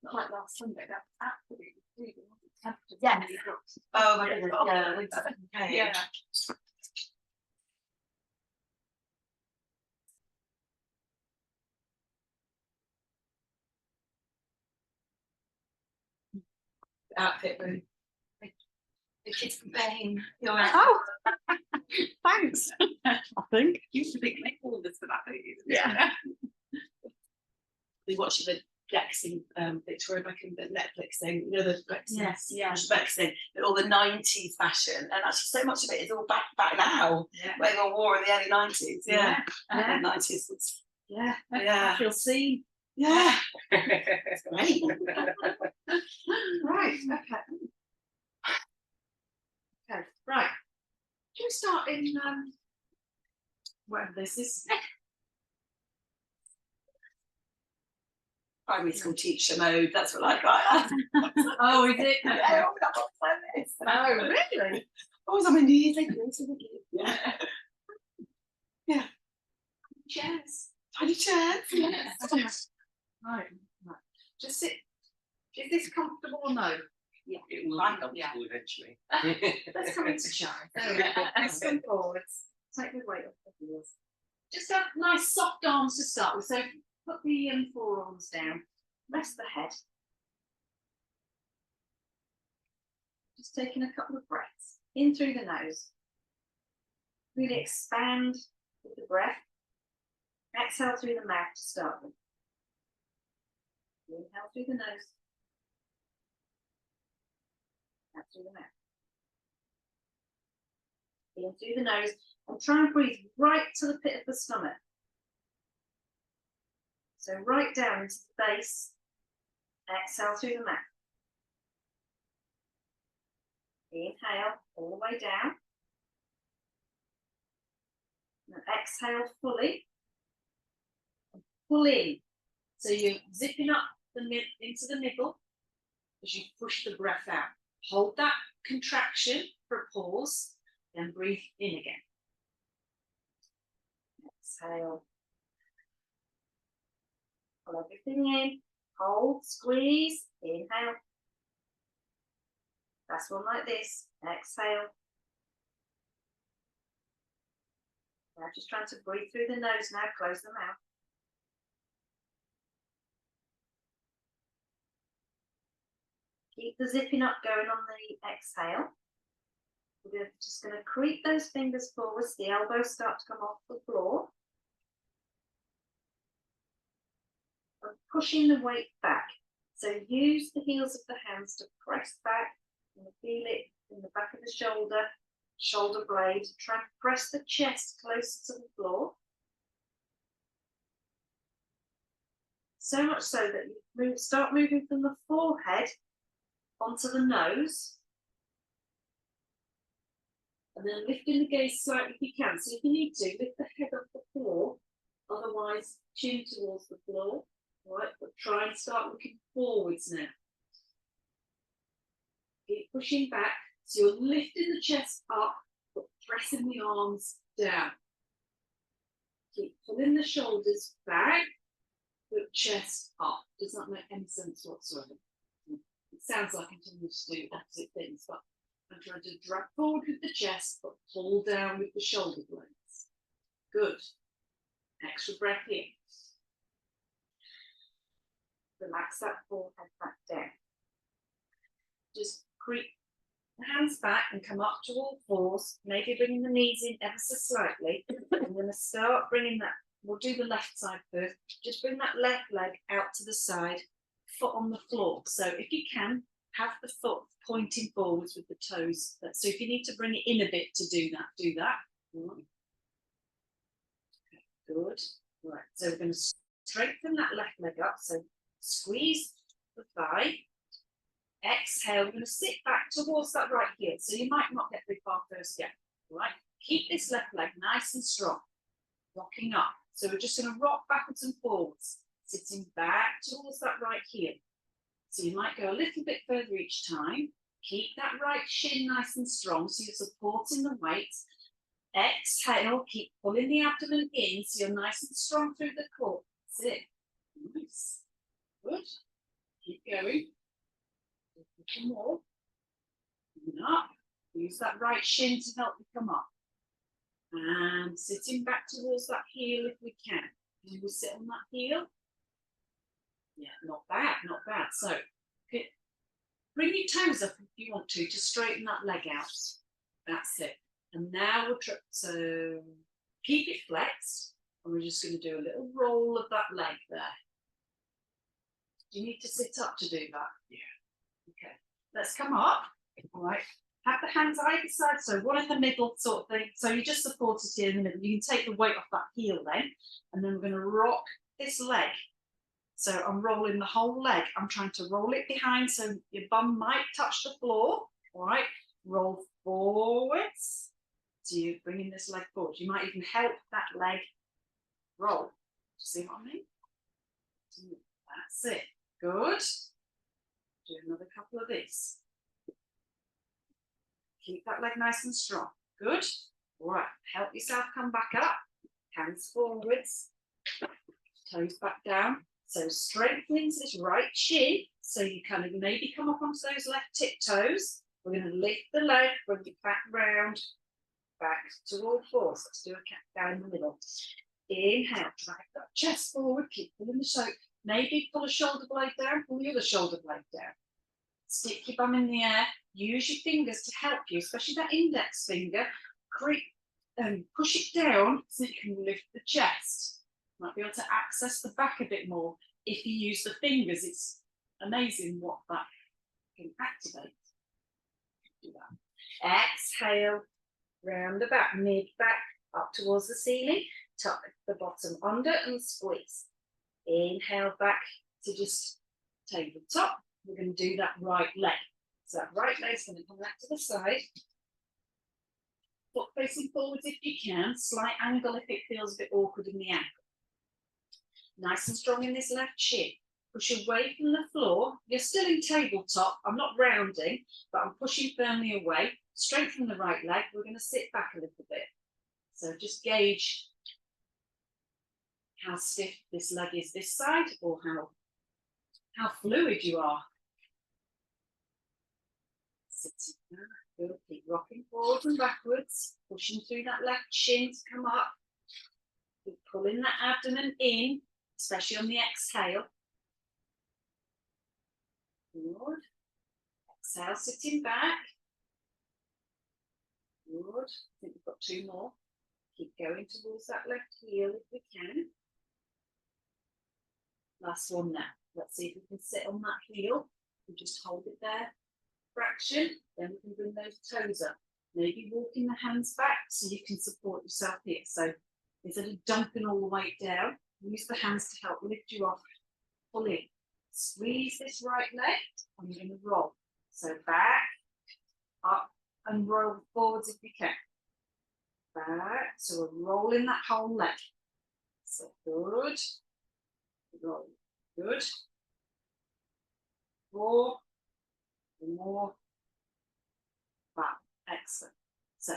Not like last Sunday, that absolutely freezing. Yeah. Oh my goodness, yeah. Okay. Yeah. Outfit room. The kids complain. You're right. Oh, thanks. I think. You should be all this for that, don't you? Yeah. We watched the Flex in Victoria Beckham, the Netflix thing, you know, the Flex. Yes, yeah. Flex thing, all the 90s fashion, and actually so much of it is all back now. Yeah. Where they wore in the early 90s. Yeah. Yeah. The 90s was, Yeah. yeah. I feel seen. Yeah. It's great. Right, okay. Okay, right. Should we start in whatever this is? Primary school teacher mode, that's what I got. Oh, is it? Yeah, that's what I'm saying. Oh, really? Always on my knees, yeah. Yeah. Chairs. Tiny chairs. Yes. Right. Just sit. Is this comfortable or no? Yeah, it will be comfortable eventually. Let's come into shine. Let's come forwards. Take the weight off the wheels. Just have nice soft arms to start with. So put the forearms down. Rest the head. Just taking a couple of breaths in through the nose. Really expand with the breath. Exhale through the mouth to start with. Inhale through the nose. Out through the mouth. In through the nose and try and breathe right to the pit of the stomach. So right down into the base. Exhale through the mouth. Inhale all the way down. And exhale fully. And pull in. So you're zipping up into the middle as you push the breath out. Hold that contraction for a pause, then breathe in again. Exhale. Pull everything in. Hold, squeeze, inhale. Last one like this. Exhale. Now just trying to breathe through the nose now. Close the mouth. Keep the zipping up going on the exhale. We're just going to creep those fingers forwards. The elbows start to come off the floor. And pushing the weight back. So use the heels of the hands to press back. And feel it in the back of the shoulder blade. Try and press the chest close to the floor. So much so that you start moving from the forehead onto the nose. And then lifting the gaze slightly if you can. So if you need to, lift the head off the floor. Otherwise, chin towards the floor. Right, but try and start looking forwards now. Keep pushing back. So you're lifting the chest up, but pressing the arms down. Keep pulling the shoulders back, but chest up. Does that make any sense whatsoever? It sounds like I'm telling you to do opposite things, but I'm trying to drag forward with the chest, but pull down with the shoulder blades. Good. Extra breath in. Relax that forehead back down. Just creep the hands back and come up to all fours, maybe bringing the knees in ever so slightly. I'm going to start bringing that, we'll do the left side first. Just bring that left leg out to the side, foot on the floor. So if you can, have the foot pointing forwards with the toes. So if you need to bring it in a bit to do that, do that. Okay, good. Right, so we're going to strengthen that left leg up. So squeeze the thigh. Exhale, we're going to sit back towards that right heel. So you might not get very far first yet. Right? Keep this left leg nice and strong. Rocking up. So we're just going to rock backwards and forwards. Sitting back towards that right heel. So you might go a little bit further each time. Keep that right shin nice and strong so you're supporting the weight. Exhale, keep pulling the abdomen in so you're nice and strong through the core. That's it. Nice. Good. Keep going. A little more. Coming up. Use that right shin to help you come up. And sitting back towards that heel if we can. Can we sit on that heel? Yeah, not bad, not bad. So bring your toes up if you want to straighten that leg out. That's it. And now we'll try, so keep it flexed, and we're just going to do a little roll of that leg there. Do you need to sit up to do that? Yeah. Okay. Let's come up. All right. Have the hands either side, so one in the middle sort of thing. So you just support it here in the middle. You can take the weight off that heel then, and then we're going to rock this leg. So I'm rolling the whole leg. I'm trying to roll it behind so your bum might touch the floor. All right. Roll forwards. So you're bringing this leg forward. You might even help that leg roll. See what I mean? That's it. Good. Do another couple of these. Keep that leg nice and strong. Good. All right. Help yourself come back up. Hands forwards. Toes back down. So strengthening this right shin. So you kind of maybe come up onto those left tiptoes. We're going to lift the leg, bring it back round, back to all fours. Let's do a cat down in the middle. Inhale, drag that chest forward, keep pulling the shoulder. Maybe pull a shoulder blade down, pull the other shoulder blade down. Stick your bum in the air. Use your fingers to help you, especially that index finger. Push it down so you can lift the chest. Might be able to access the back a bit more if you use the fingers. It's amazing what that can activate. Do that. Exhale, round the back, mid back, up towards the ceiling, tuck the bottom under and squeeze. Inhale back to just tabletop. We're going to do that right leg. So that right leg's going to come back to the side. Foot facing forwards if you can. Slight angle if it feels a bit awkward in the ankle. Nice and strong in this left shin. Push away from the floor. You're still in tabletop. I'm not rounding, but I'm pushing firmly away. Strengthen the right leg. We're going to sit back a little bit. So just gauge how stiff this leg is this side, or how fluid you are. Sitting there. Good. Keep rocking forwards and backwards. Pushing through that left shin to come up. Keep pulling that abdomen in, especially on the exhale. Good. Exhale, sitting back. Good. I think we've got two more. Keep going towards that left heel if we can. Last one now. Let's see if we can sit on that heel. We just hold it there. Fraction. Then we can bring those toes up. Maybe walking the hands back so you can support yourself here. So instead of dumping all the weight down, use the hands to help lift you off. Pull in. Squeeze this right leg, and you're going to roll. So back, up, and roll forwards if you can. Back, so we're rolling that whole leg. So good. Roll. Good. More. Back. Excellent. So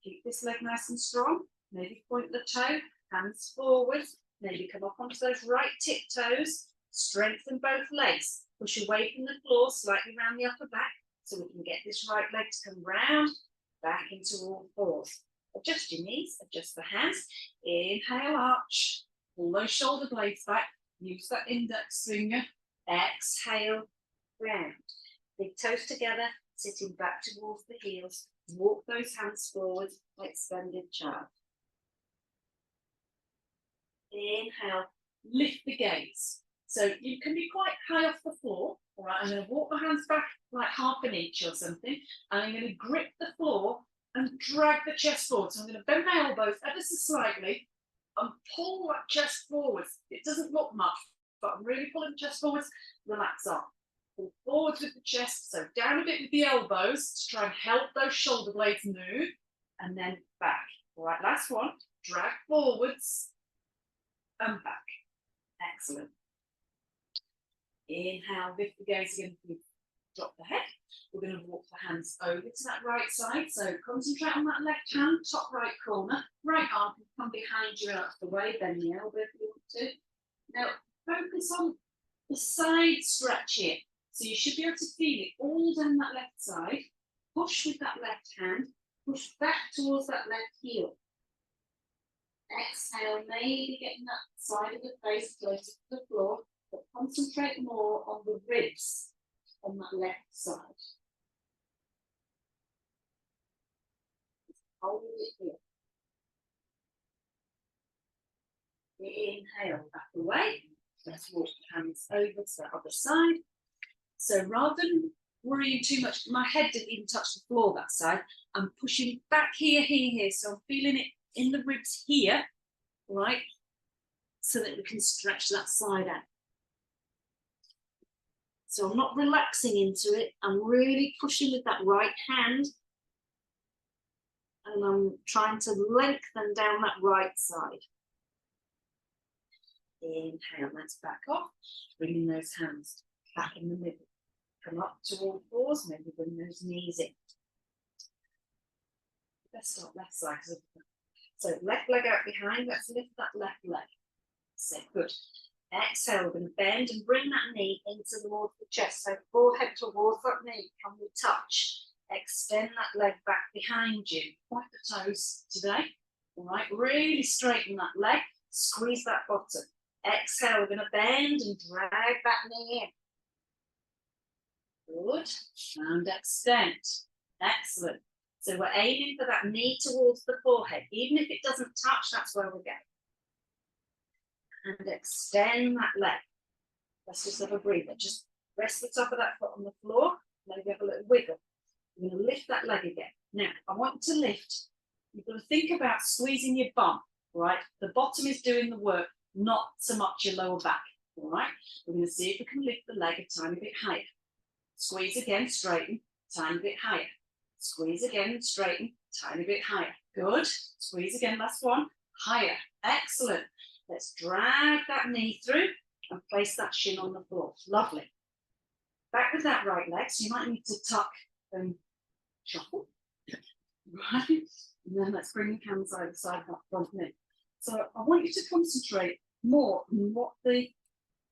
keep this leg nice and strong. Maybe point the toe, hands forward. Maybe come up onto those right tiptoes. Strengthen both legs. Push away from the floor, slightly round the upper back, so we can get this right leg to come round, back into all fours. Adjust your knees, adjust the hands. Inhale, arch. Pull those shoulder blades back. Use that index finger. Exhale, round. Big toes together, sitting back towards the heels. Walk those hands forward, extended child. Inhale, lift the gaze. So you can be quite high off the floor. All right, I'm going to walk my hands back like half an inch or something, and I'm going to grip the floor and drag the chest forward. So I'm going to bend my elbows ever so slightly and pull that chest forwards. It doesn't look much, but I'm really pulling the chest forwards. Relax up. Pull forwards with the chest, so down a bit with the elbows to try and help those shoulder blades move, and then back. All right, last one. Drag forwards and back. Excellent. Inhale, lift the gaze again. drop the head. We're going to walk the hands over to that right side. So concentrate on that left hand, top right corner. Right arm can come behind you out of the way, bend the elbow if you want to. Now, focus on the side stretch here. So you should be able to feel it all down that left side. Push with that left hand. Push back towards that left heel. Exhale, maybe getting that side of the face closer to the floor, but concentrate more on the ribs on that left side. Hold it here. Inhale, back away. Let's walk the hands over to the other side. So rather than worrying too much, my head didn't even touch the floor that side. I'm pushing back here, here, here. So I'm feeling it in the ribs here, right? So that we can stretch that side out. So I'm not relaxing into it. I'm really pushing with that right hand. And I'm trying to lengthen down that right side. Inhale, let's back off. Bringing those hands back in the middle. Come up to all fours, maybe bring those knees in. Let's start left side. So left leg out behind, let's lift that left leg. So good. Exhale, we're going to bend and bring that knee into towards the chest. So forehead towards that knee, can we touch? Extend that leg back behind you. Point the toes today. All right, really straighten that leg. Squeeze that bottom. Exhale, we're going to bend and drag that knee in. Good. And extend. Excellent. So we're aiming for that knee towards the forehead. Even if it doesn't touch, that's where we're going. And extend that leg. Let's just have a breather. Just rest the top of that foot on the floor. Maybe have a little wiggle. You're going to lift that leg again. Now, I want to lift. You've got to think about squeezing your bum, right? The bottom is doing the work, not so much your lower back, all right? We're going to see if we can lift the leg a tiny bit higher. Squeeze again, straighten, tiny bit higher. Squeeze again, straighten, tiny bit higher. Good. Squeeze again, last one. Higher. Excellent. Let's drag that knee through and place that shin on the floor. Lovely. Back with that right leg, so you might need to tuck and shuffle. Right. And then let's bring the hands either side of that front knee. So I want you to concentrate more on what the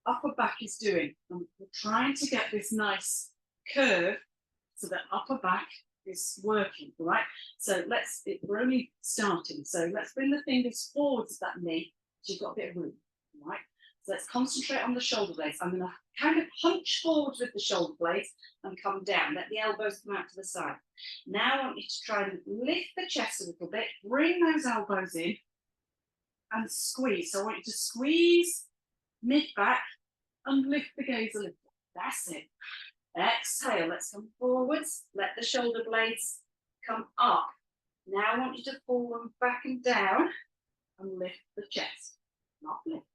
upper back is doing. And we're trying to get this nice curve so that upper back is working, right? So we're only starting. So let's bring the fingers forwards of that knee so you've got a bit of room, right? So let's concentrate on the shoulder blades. I'm going to kind of hunch forward with the shoulder blades and come down. Let the elbows come out to the side. Now I want you to try and lift the chest a little bit, bring those elbows in and squeeze. So I want you to squeeze mid-back and lift the gaze a little. That's it. Exhale, let's come forwards. Let the shoulder blades come up. Now I want you to pull them back and down and lift the chest. Not lift.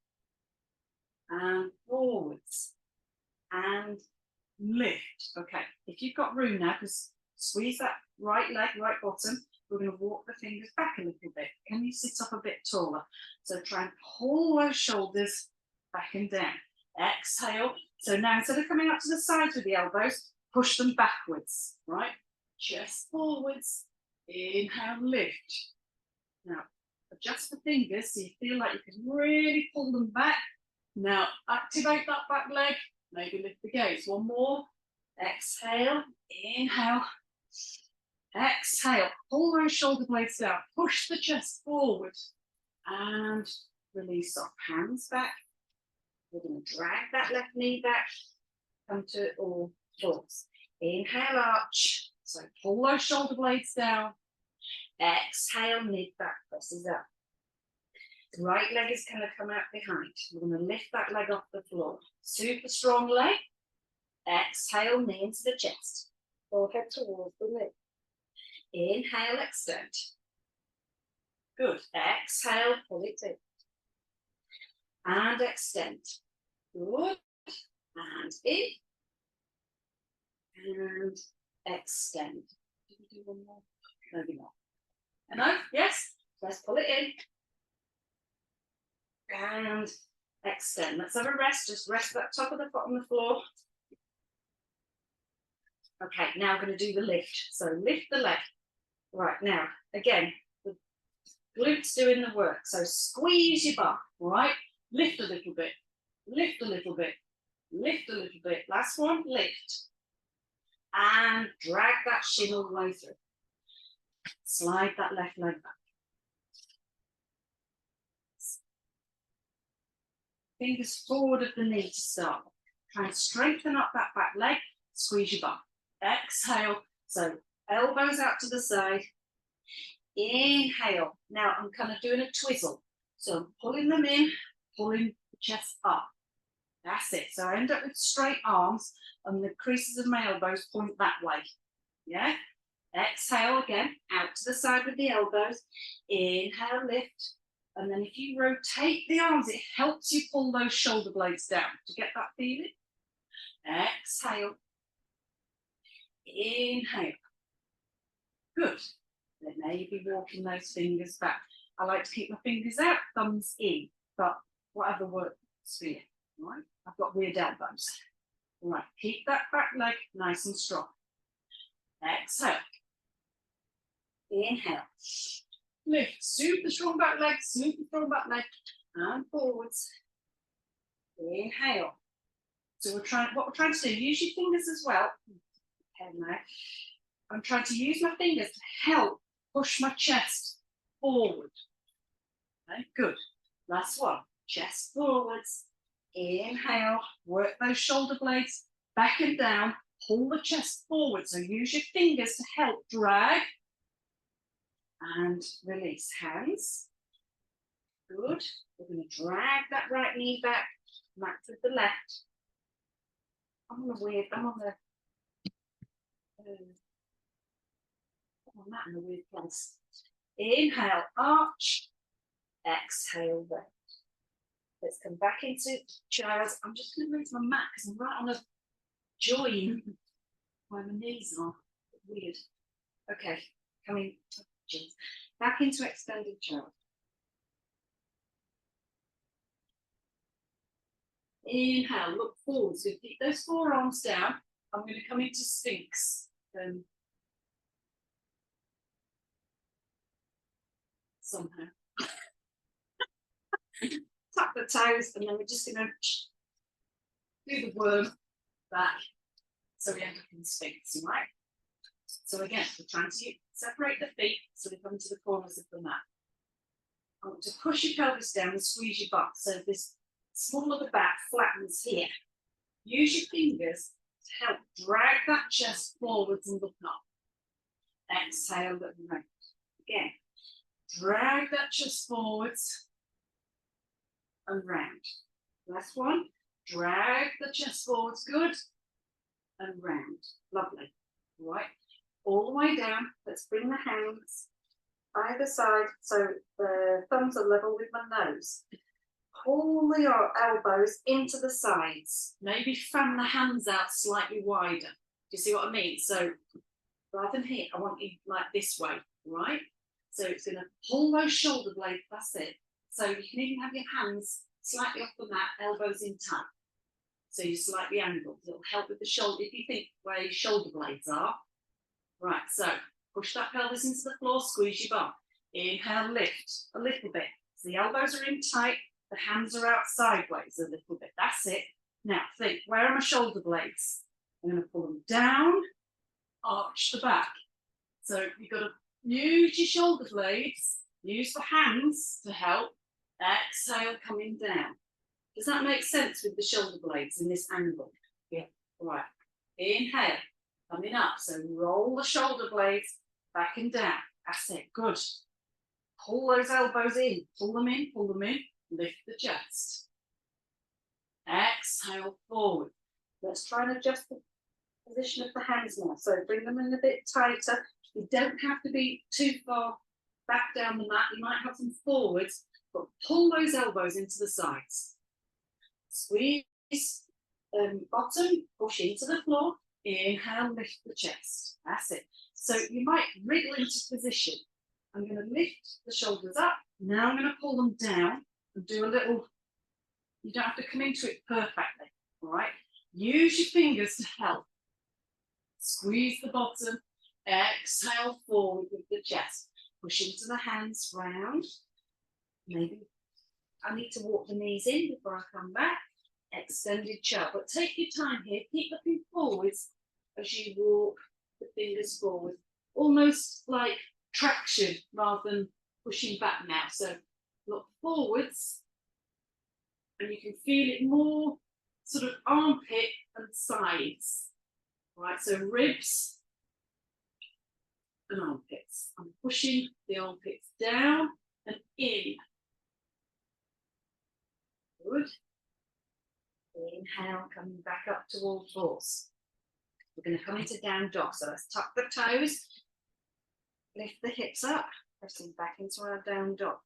And forwards. And lift. Okay, if you've got room now, because squeeze that right leg, right bottom. We're going to walk the fingers back a little bit. Can you sit up a bit taller? So try and pull those shoulders back and down. Exhale. So now instead of coming up to the sides with the elbows, push them backwards, right? Chest forwards. Inhale, lift. Now, adjust the fingers so you feel like you can really pull them back. Now, activate that back leg. Maybe lift the gaze. One more. Exhale. Inhale. Exhale. Pull those shoulder blades down. Push the chest forward. And release off. Hands back. We're going to drag that left knee back. Come to all fours. Inhale, arch. So pull those shoulder blades down. Exhale, mid back presses up. The right leg is going to come out behind. We're going to lift that leg off the floor. Super strong leg. Exhale, knee into the chest. Forehead towards the knee. Inhale, extend. Good. Exhale, pull it in. And extend. Good. And in. And extend. Did we do one more? Maybe not. Enough? Yes? Let's pull it in. And extend. Let's have a rest. Just rest that top of the foot on the floor. Okay, now I'm going to do the lift. So lift the leg. Right, now, again, the glutes doing the work. So squeeze your bum, right? Lift a little bit, lift a little bit, lift a little bit. Last one, lift. And drag that shin all the way through. Slide that left leg back. Fingers forward of the knee to start. Try and strengthen up that back leg. Squeeze your bum. Exhale. So elbows out to the side. Inhale. Now I'm kind of doing a twizzle. So I'm pulling them in, pulling the chest up. That's it. So I end up with straight arms and the creases of my elbows point that way. Yeah? Exhale again, out to the side with the elbows. Inhale, lift. And then if you rotate the arms, it helps you pull those shoulder blades down. Do you get that feeling? Exhale. Inhale. Good. Then maybe walking those fingers back. I like to keep my fingers out, thumbs in, but whatever works for you. Right? I've got weird elbows. Right, keep that back leg nice and strong. Exhale. Inhale. Lift, super strong back leg, super strong back leg, and forwards. Inhale. So what we're trying to do, use your fingers as well. Okay, now. I'm trying to use my fingers to help push my chest forward. Okay, good. Last one. Chest forwards. Inhale. Work those shoulder blades back and down. Pull the chest forward. So use your fingers to help drag. And release. Hands. Good. We're going to drag that right knee back. Match with the left. I'm on the that in a weird place. Inhale, arch. Exhale, lift. Let's come back into chairs. I'm just going to move my mat because I'm right on a join where my knees are. Weird. Okay, coming back into extended chair. Inhale, look forward. So keep those forearms down. I'm going to come into Sphinx. Somehow. Tap the toes, and then we're just going to do the worm back. So we end up in Sphinx, right? So again, we're trying to separate the feet so we come to the corners of the mat. I want to push your pelvis down and squeeze your butt so this small of the back flattens here. Use your fingers to help drag that chest forwards and look up. Exhale and round. Again, drag that chest forwards and round. Last one, drag the chest forwards, good, and round. Lovely. All right, all the way down. Let's bring the hands either side so the thumbs are level with my nose. Pull your elbows into the sides. Maybe fan the hands out slightly wider. Do you see what I mean? So rather than here, I want you like this way, right? So it's going to pull those shoulder blades, that's it. So you can even have your hands slightly off the mat, elbows in tight. So you're slightly angled. It'll help with the shoulder, if you think where your shoulder blades are. Right, so push that pelvis into the floor, squeeze your bum. Inhale, lift a little bit. So the elbows are in tight, the hands are out sideways a little bit. That's it. Now think, where are my shoulder blades? I'm going to pull them down, arch the back. So you've got to use your shoulder blades, use the hands to help. Exhale, coming down. Does that make sense with the shoulder blades in this angle? Yeah. Right. Inhale, coming up. So roll the shoulder blades back and down. That's it. Good. Pull those elbows in. Pull them in, pull them in. Lift the chest. Exhale, forward. Let's try and adjust the position of the hands now. So bring them in a bit tighter. You don't have to be too far back down the mat. You might have them forwards, but pull those elbows into the sides. Squeeze bottom, push into the floor. Inhale, lift the chest. That's it. So you might wriggle into position. I'm going to lift the shoulders up. Now I'm going to pull them down and do a little, you don't have to come into it perfectly, all right? Use your fingers to help. Squeeze the bottom. Exhale forward with the chest. Push into the hands round. Maybe I need to walk the knees in before I come back. Extended chart. But take your time here. Keep looking forwards as you walk the fingers forward. Almost like traction rather than pushing back now. So look forwards and you can feel it more sort of armpit and sides. Right, so ribs and armpits. I'm pushing the armpits down and in. Good. Inhale, coming back up to all fours. We're going to come into down dog. So let's tuck the toes, lift the hips up, pressing back into our down dog.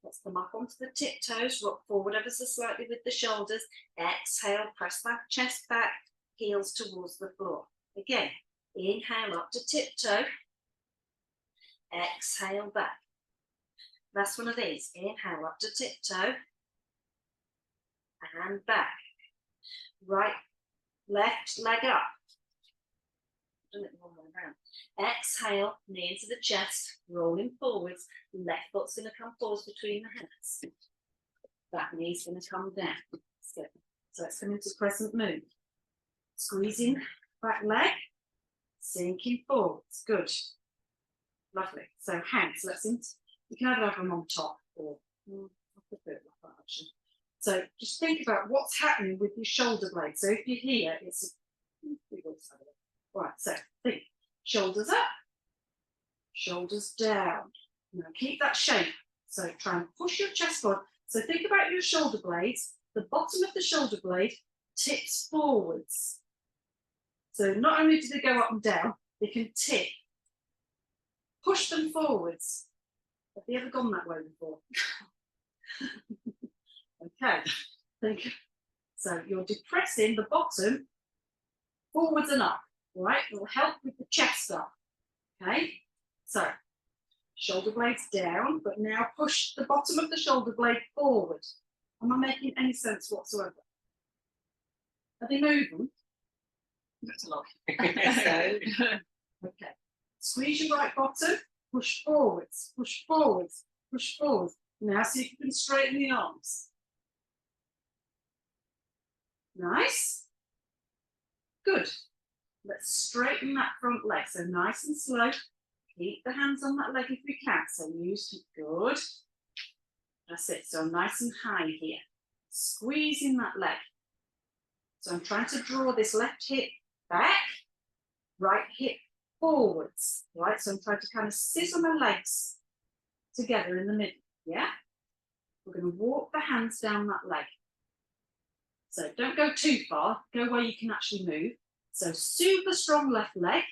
Let's come up onto the tiptoes, rock forward ever so slightly with the shoulders. Exhale, press that chest back, heels towards the floor. Again, inhale up to tiptoe. Exhale back. Last one of these. Inhale up to tiptoe. And back. Right, left leg up. Done it the wrong way around. Exhale, knee into the chest, rolling forwards. Left foot's going to come forwards between the hands. That knee's going to come down. So let's come into crescent moon. Squeezing back leg, sinking forwards. Good. Lovely. So hands, you can either have them on top or I prefer it like that actually. So just think about what's happening with your shoulder blades. So if you're here, it's right. So think shoulders up, shoulders down. Now keep that shape. So try and push your chest forward. So think about your shoulder blades. The bottom of the shoulder blade tips forwards. So not only do they go up and down, they can tip. Push them forwards. Have you ever gone that way before? Okay. So you're depressing the bottom forwards and up, right? It will help with the chest up. Okay. So shoulder blades down, but now push the bottom of the shoulder blade forward. Am I making any sense whatsoever? Are they moving? That's a lot. Okay. Squeeze your right bottom, push forwards, push forwards, push forwards. Now see if you can straighten the arms. Nice. Good. Let's straighten that front leg. So nice and slow. Keep the hands on that leg if we can. So use good. That's it. So nice and high here. Squeezing that leg. So I'm trying to draw this left hip back, right hip forwards. Right. So I'm trying to kind of sit on my legs together in the middle. Yeah. We're going to walk the hands down that leg. So don't go too far, go where you can actually move. So super strong left leg,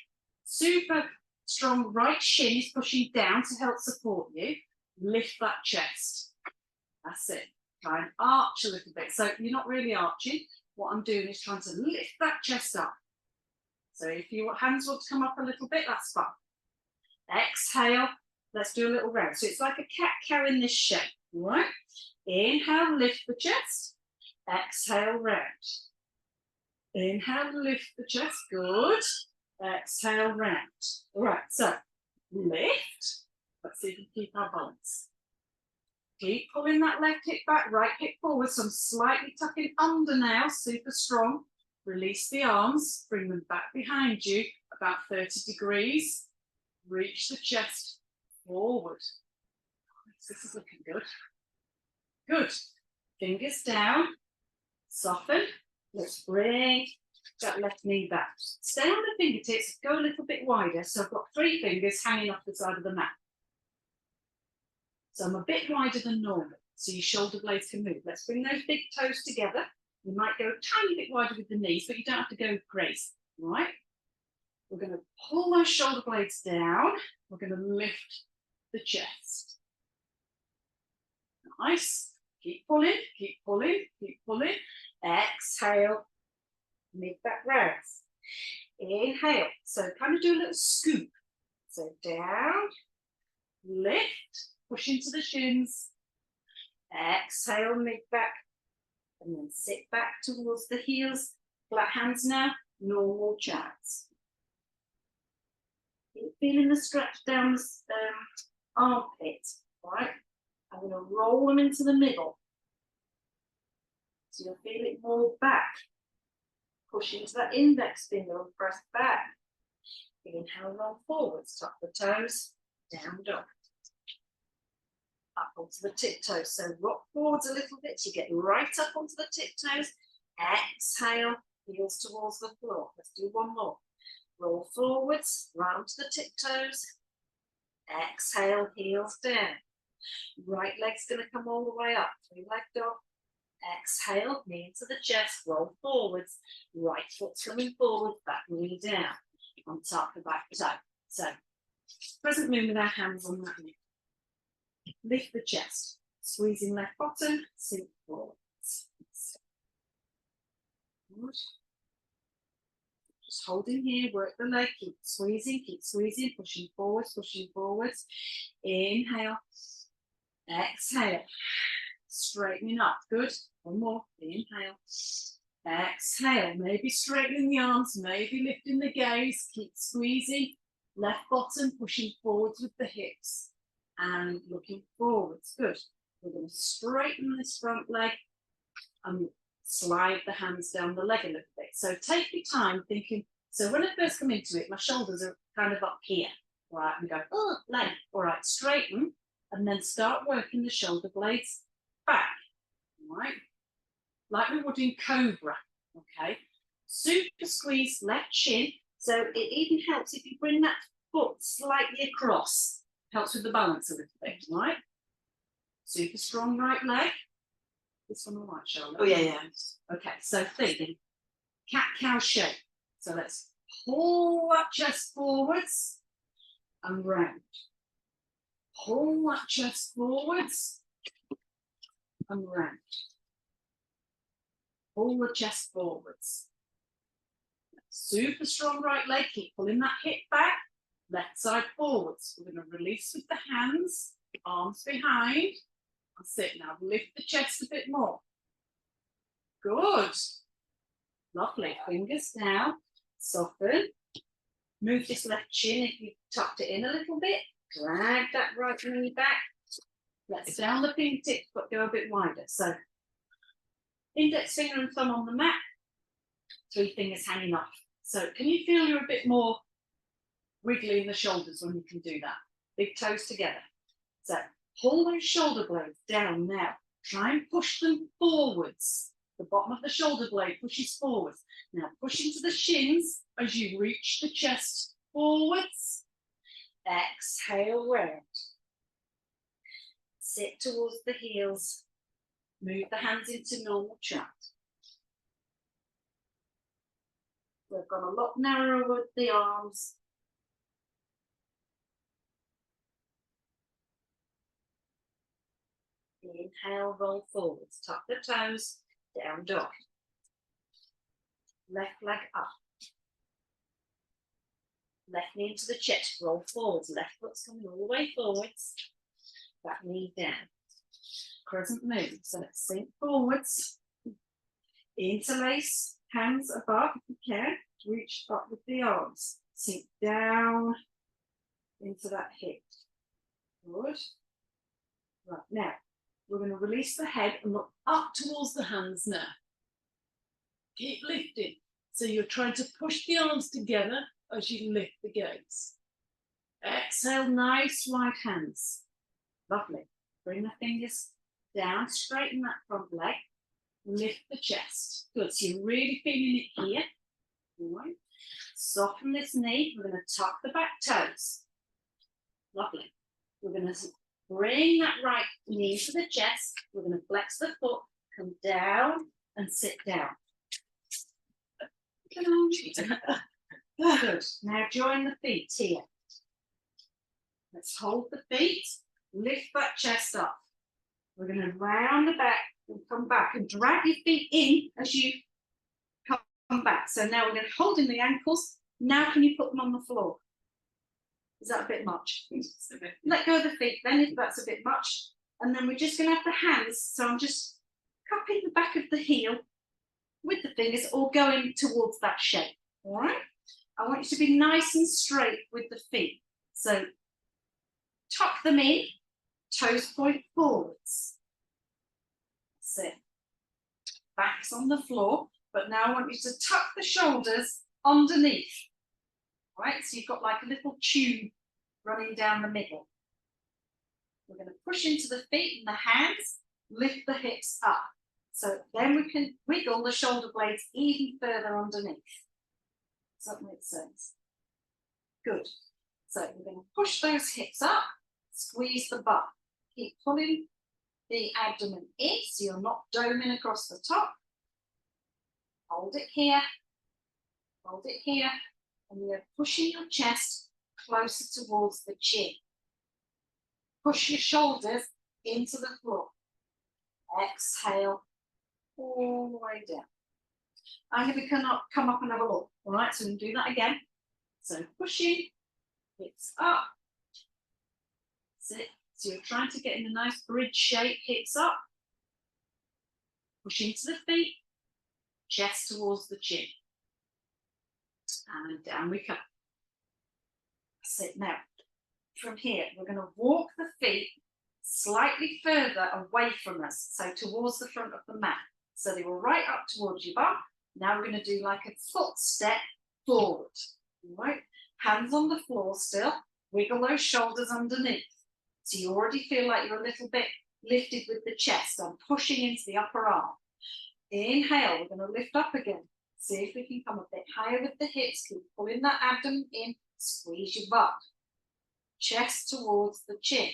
super strong right shin is pushing down to help support you. Lift that chest. That's it. Try and arch a little bit. So you're not really arching. What I'm doing is trying to lift that chest up. So if your hands want to come up a little bit, that's fine. Exhale. Let's do a little round. So it's like a cat-cow in this shape. All right. Inhale, lift the chest. Exhale, round. Inhale, lift the chest. Good. Exhale, round. All right, so lift. Let's see if we can keep our balance. Keep pulling that left hip back, right hip forward. So I'm slightly tucking under now, super strong. Release the arms, bring them back behind you, about 30 degrees. Reach the chest forward. This is looking good. Good. Fingers down. Soften. Let's bring that left knee back. Stay on the fingertips, go a little bit wider. So I've got 3 fingers hanging off the side of the mat. So I'm a bit wider than normal, so your shoulder blades can move. Let's bring those big toes together. You might go a tiny bit wider with the knees, but you don't have to go crazy, all right? We're going to pull those shoulder blades down. We're going to lift the chest. Nice. Keep pulling, keep pulling, keep pulling. Exhale, mid-back rounds. Inhale. So kind of do a little scoop. So down, lift, push into the shins. Exhale, mid-back. And then sit back towards the heels. Flat hands now, normal chats. Keep feeling the stretch down the armpit, right? I'm going to roll them into the middle. So you'll feel it more back. Push into that index finger and press back. Inhale, roll forwards, tuck the toes, down dog. Up onto the tiptoes. So rock forwards a little bit. You get right up onto the tiptoes. Exhale, heels towards the floor. Let's do one more. Roll forwards, round to the tiptoes. Exhale, heels down. Right leg's going to come all the way up. 3-leg dog. Exhale, knee into the chest, roll forwards. Right foot's coming forward, back knee down. On top of back toe. So, present moon with our hands on that knee. Lift the chest. Squeezing left bottom, sink forwards. Good. Just holding here, work the leg, keep squeezing, pushing forwards. Inhale. Exhale. Straightening up. Good. One more. Inhale. Exhale. Maybe straightening the arms, maybe lifting the gaze. Keep squeezing. Left bottom, pushing forwards with the hips. And looking forwards. Good. We're going to straighten this front leg and slide the hands down the leg a little bit. So take your time thinking, so when I first come into it, my shoulders are kind of up here. Right, and go, oh, leg. All right, straighten. And then start working the shoulder blades back. All right. Like we would in Cobra. Okay. Super squeeze left shin. So it even helps if you bring that foot slightly across. Helps with the balance a little bit, right? Super strong right leg. This on the right shoulder. Oh, yeah. Okay, so think cat-cow shape. So let's pull that chest forwards and round. Pull that chest forwards and round. Pull the chest forwards. Super strong right leg. Keep pulling that hip back. Left side forwards. We're going to release with the hands, arms behind. That's it. Now lift the chest a bit more. Good. Lovely. Fingers down. Soften. Move this left shin if you tucked it in a little bit. Drag that right knee back. Let's down the fingertips, but go a bit wider. So, index finger and thumb on the mat. 3 fingers hanging off. So, can you feel you're a bit more wiggly in the shoulders when you can do that? Big toes together. So, pull those shoulder blades down now. Try and push them forwards. The bottom of the shoulder blade pushes forwards. Now, push into the shins as you reach the chest forwards. Exhale round. Sit towards the heels. Move the hands into normal chat. We've got a lot narrower with the arms. Inhale, roll forwards. Tuck the toes, down dog. Left leg up. Left knee into the chest, roll forwards. Left foot's coming all the way forwards. Back knee down. Crescent moon. So let's sink forwards. Interlace, hands above if you can. Reach up with the arms. Sink down into that hip. Good. Right, now we're going to release the head and look up towards the hands now. Keep lifting. So you're trying to push the arms together as you lift the gaze. Exhale, nice wide hands. Lovely. Bring the fingers down, straighten that front leg, lift the chest. Good, so you're really feeling it here. All right. Soften this knee. We're going to tuck the back toes. Lovely. We're going to bring that right knee to the chest. We're going to flex the foot, come down and sit down. Good. Now join the feet here. Let's hold the feet, lift that chest up. We're going to round the back and come back and drag your feet in as you come back. So now we're going to hold in the ankles. Now can you put them on the floor? Is that a bit much? Let go of the feet then if that's a bit much. And then we're just going to have the hands. So I'm just cupping the back of the heel with the fingers or going towards that shape. All right. I want you to be nice and straight with the feet. So tuck them in, toes point forwards. That's it. Back's on the floor, but now I want you to tuck the shoulders underneath. Right, so you've got like a little tube running down the middle. We're going to push into the feet and the hands, lift the hips up. So then we can wiggle the shoulder blades even further underneath. Does that make sense? Good. So we're going to push those hips up, squeeze the butt. Keep pulling the abdomen in so you're not doming across the top. Hold it here, and you're pushing your chest closer towards the chin. Push your shoulders into the floor. Exhale all the way down. I'm going to come up and have a look. All right, so we can do that again. So pushing, hips up. That's it. So you're trying to get in a nice bridge shape, hips up. Push into the feet, chest towards the chin. And down we come. That's it. Now, from here, we're going to walk the feet slightly further away from us, so towards the front of the mat. So they were right up towards your bum. Now we're going to do like a foot step forward. All right, hands on the floor still. Wiggle those shoulders underneath. So you already feel like you're a little bit lifted with the chest. I'm pushing into the upper arm. Inhale, we're going to lift up again. See if we can come a bit higher with the hips. Keep pulling that abdomen in. Squeeze your butt. Chest towards the chin.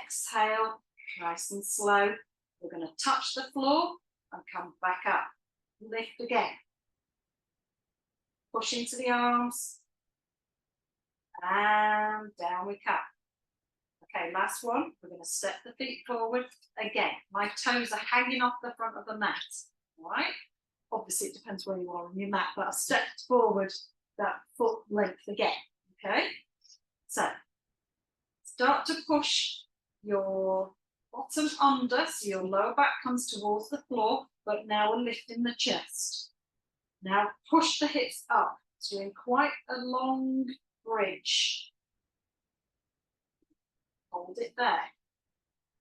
Exhale, nice and slow. We're going to touch the floor and come back up. Lift again. Push into the arms. And down we come. Okay, last one. We're going to step the feet forward again. My toes are hanging off the front of the mat. All right? Obviously, it depends where you are on your mat, but I've stepped forward that foot length again. Okay? So, start to push your bottom under, so your lower back comes towards the floor, but now we're lifting the chest. Now push the hips up, so you're in quite a long bridge. Hold it there.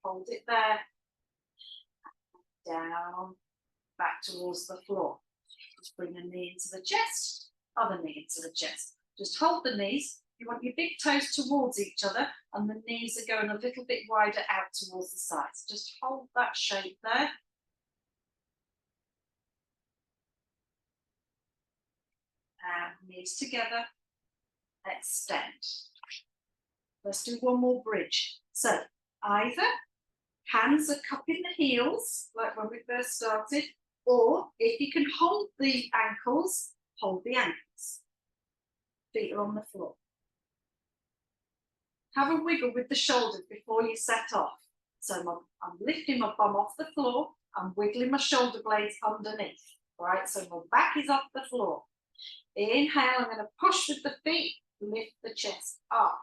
Hold it there. Down, back towards the floor. Just bring the knee into the chest, other knee into the chest. Just hold the knees. You want your big toes towards each other and the knees are going a little bit wider out towards the sides. Just hold that shape there. And knees together, extend. Let's do one more bridge. So either hands are cupping the heels, like when we first started, or if you can hold the ankles, hold the ankles. Feet are on the floor. Have a wiggle with the shoulders before you set off. So I'm lifting my bum off the floor, I'm wiggling my shoulder blades underneath. All right, so my back is off the floor. Inhale, I'm going to push with the feet, lift the chest up.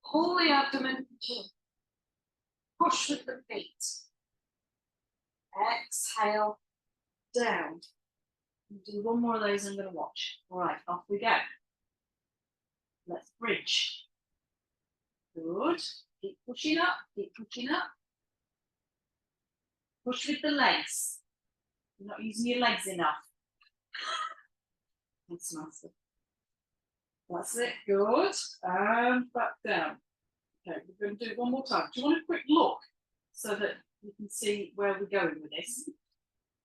Pull the abdomen in. Push with the feet. Exhale, down. Do one more of those, I'm going to watch. All right, off we go. Let's bridge. Good. Keep pushing up, keep pushing up. Push with the legs. You're not using your legs enough. That's nice. That's it, good. And back down. Okay, we're going to do it one more time. Do you want a quick look so that you can see where we're going with this?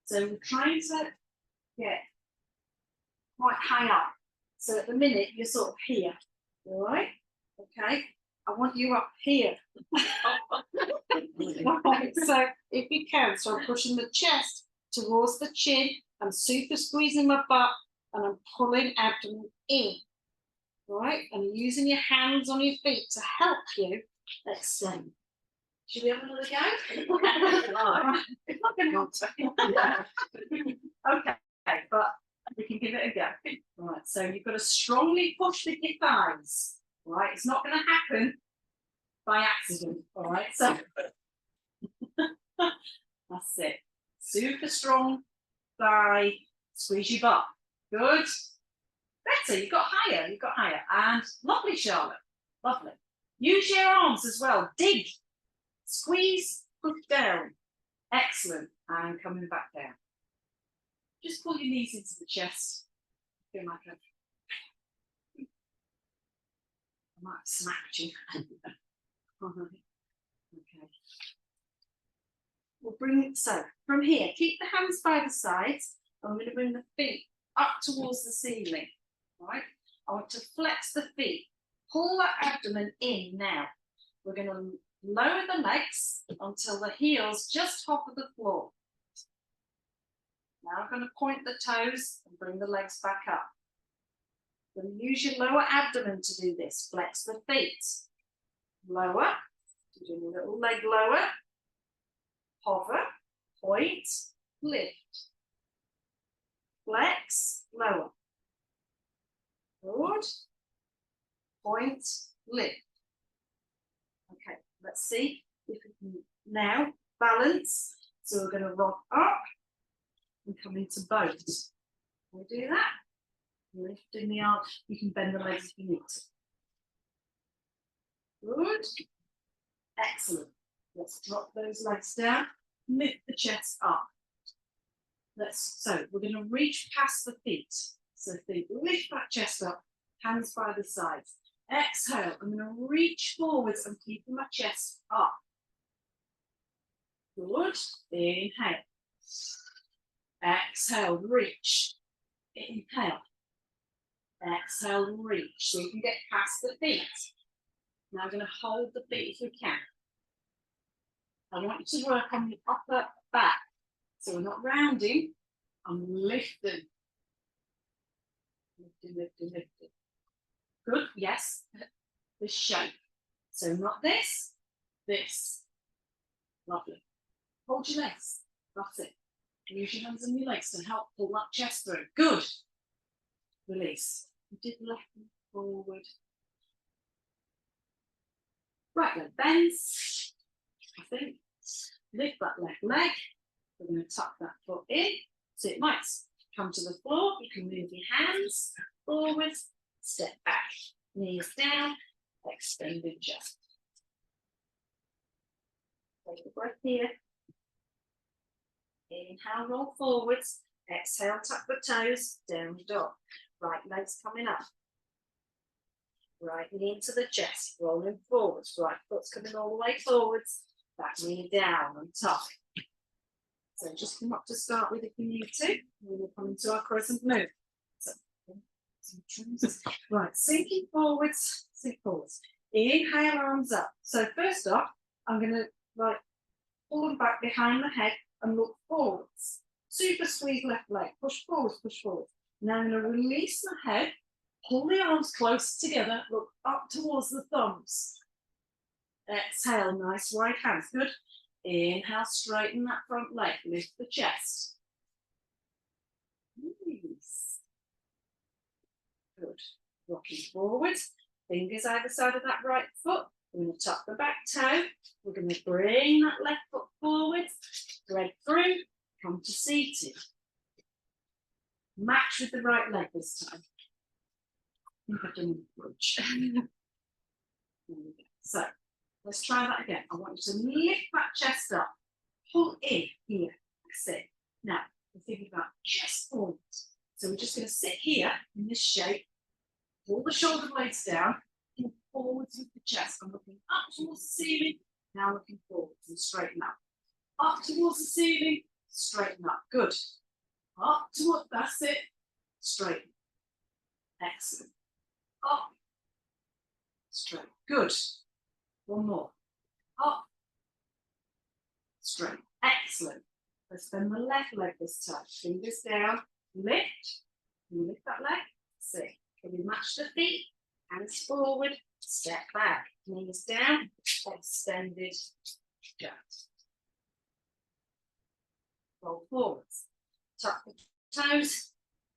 So we're trying to get quite high up. So at the minute, you're sort of here, all right? Okay, I want you up here. Right, so if you can, so I'm pushing the chest towards the chin, I'm super squeezing my butt, and I'm pulling abdomen in. Right, and you're using your hands on your feet to help you extend. Should we have another go? It's not going to help. Okay, but we can give it a go. Right, so you've got to strongly push with your thighs. Right, it's not going to happen by accident. All right, so that's it. Super strong thigh, squeeze your butt. Good. Better, you got higher, you got higher. And lovely, Charlotte. Lovely. Use your arms as well. Dig. Squeeze, push down. Excellent. And coming back down. Just pull your knees into the chest. Feel like I might have smacked you. Okay. We'll bring it so from here. Keep the hands by the sides. I'm going to bring the feet up towards the ceiling. Right? I want to flex the feet. Pull that abdomen in now. We're going to lower the legs until the heels just hover the floor. Now I'm going to point the toes and bring the legs back up. Then use your lower abdomen to do this. Flex the feet. Lower. Do a little leg lower. Hover. Point. Lift. Flex. Lower. Good. Point. Lift. Okay, let's see if we can now balance. So we're going to rock up and come into boat. Can we do that? Lifting the arm. You can bend the legs if you need to. Good. Excellent. Let's drop those legs down. Lift the chest up. So we're going to reach past the feet. So feet, lift that chest up. Hands by the sides. Exhale. I'm going to reach forwards and keep my chest up. Good. Inhale. Exhale. Reach. Inhale. Exhale. Reach. So you can get past the feet. Now I'm going to hold the feet if we can. I want you to work on the upper back. So we're not rounding. I'm lifting. Lifting, lifting, lifting. Good, yes. This shape. So not this, this. Lovely. Hold your legs. That's it. Use your hands and your legs to help pull that chest through. Good. Release. You did left and forward. Right leg bends. I think. Lift that left leg. We're going to tuck that foot in. So it might come to the floor. You can move your hands forward. Step back, knees down, extended chest. Take a breath here. Inhale, roll forwards. Exhale, tuck the toes, down dog. Right leg's coming up. Right knee into the chest, rolling forwards. Right foot's coming all the way forwards. Back knee down and tuck. So just come up to start with if you need to. We'll come into our crescent move. So, right, sinking forwards, sink forwards. Inhale, arms up. So first off, I'm going to pull them back behind the head and look forwards. Super squeeze left leg, push forwards, push forwards. Now I'm going to release the head, pull the arms close together, look up towards the thumbs. Exhale, nice wide hands, good. Inhale, straighten that front leg, lift the chest. Nice. Good. Rocking forward, fingers either side of that right foot. We're going to tuck the back toe. We're going to bring that left foot forward, thread through, come to seated. Match with the right leg this time. I think I've done a bridge. So let's try that again. I want you to lift that chest up, pull in here. That's it. Now we're thinking about chest forward. So we're just going to sit here in this shape. Pull the shoulder blades down, and forwards with the chest. I'm looking up towards the ceiling, now looking forwards and straighten up. Up towards the ceiling, straighten up. Good. Up towards, that's it. Straighten. Excellent. Up. Straight. Good. One more. Up. Straight. Excellent. Let's bend the left leg this time. Fingers down. Lift. Lift that leg. Sit. Can we match the feet? Hands forward, step back, knees down, extended jump. Roll forwards, tuck the toes,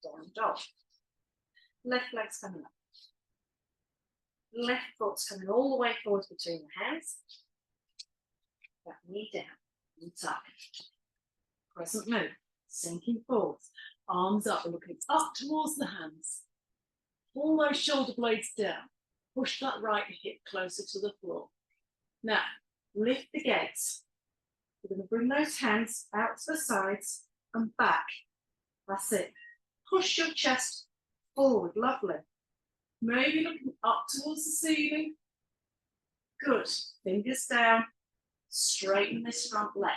down dog. Left leg's coming up. Left foot's coming all the way forward between the hands. That knee down and tuck. Crescent move, sinking forwards. Arms up, looking up towards the hands. Pull those shoulder blades down. Push that right hip closer to the floor. Now, lift the gaze. We're going to bring those hands out to the sides and back. That's it. Push your chest forward. Lovely. Maybe looking up towards the ceiling. Good. Fingers down. Straighten this front leg.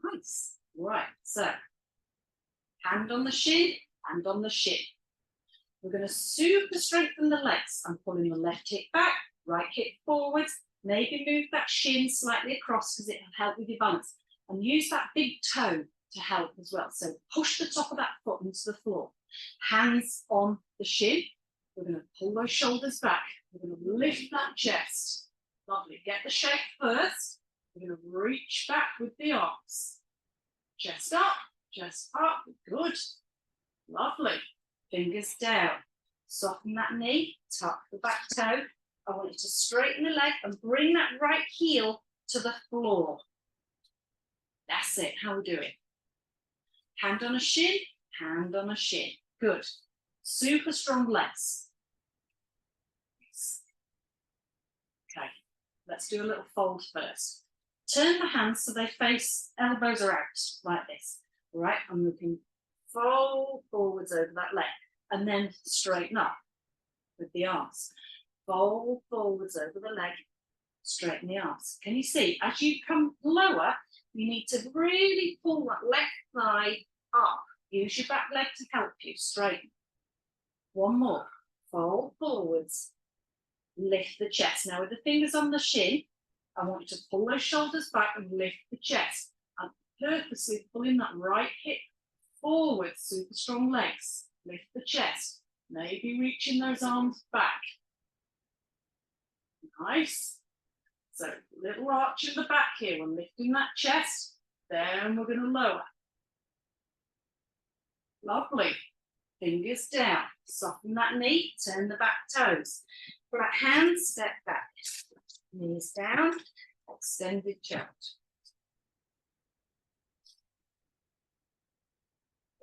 Nice. Right. So, hand on the shin, hand on the shin. We're going to super strengthen the legs. I'm pulling the left hip back, right hip forwards. Maybe move that shin slightly across because it will help with your balance. And use that big toe to help as well. So push the top of that foot into the floor. Hands on the shin. We're going to pull those shoulders back. We're going to lift that chest. Lovely. Get the shape first. We're going to reach back with the arms. Chest up, chest up. Good. Lovely. Fingers down. Soften that knee. Tuck the back toe. I want you to straighten the leg and bring that right heel to the floor. That's it. How we do it? Hand on a shin, hand on a shin. Good. Super strong legs. Okay, let's do a little fold first. Turn the hands so they face, elbows are out, like this. All right, I'm looking fold forwards over that leg and then straighten up with the arms. Fold forwards over the leg, straighten the arms. Can you see, as you come lower, you need to really pull that left thigh up. Use your back leg to help you straighten. One more. Fold forwards. Lift the chest. Now with the fingers on the shin, I want you to pull those shoulders back and lift the chest. I'm purposely pulling that right hip forward. Super strong legs. Lift the chest. Maybe reaching those arms back. Nice. So little arch in the back here. We're lifting that chest. Then we're going to lower. Lovely. Fingers down. Soften that knee. Turn the back toes. Right hand, step back. Knees down. Extended chest.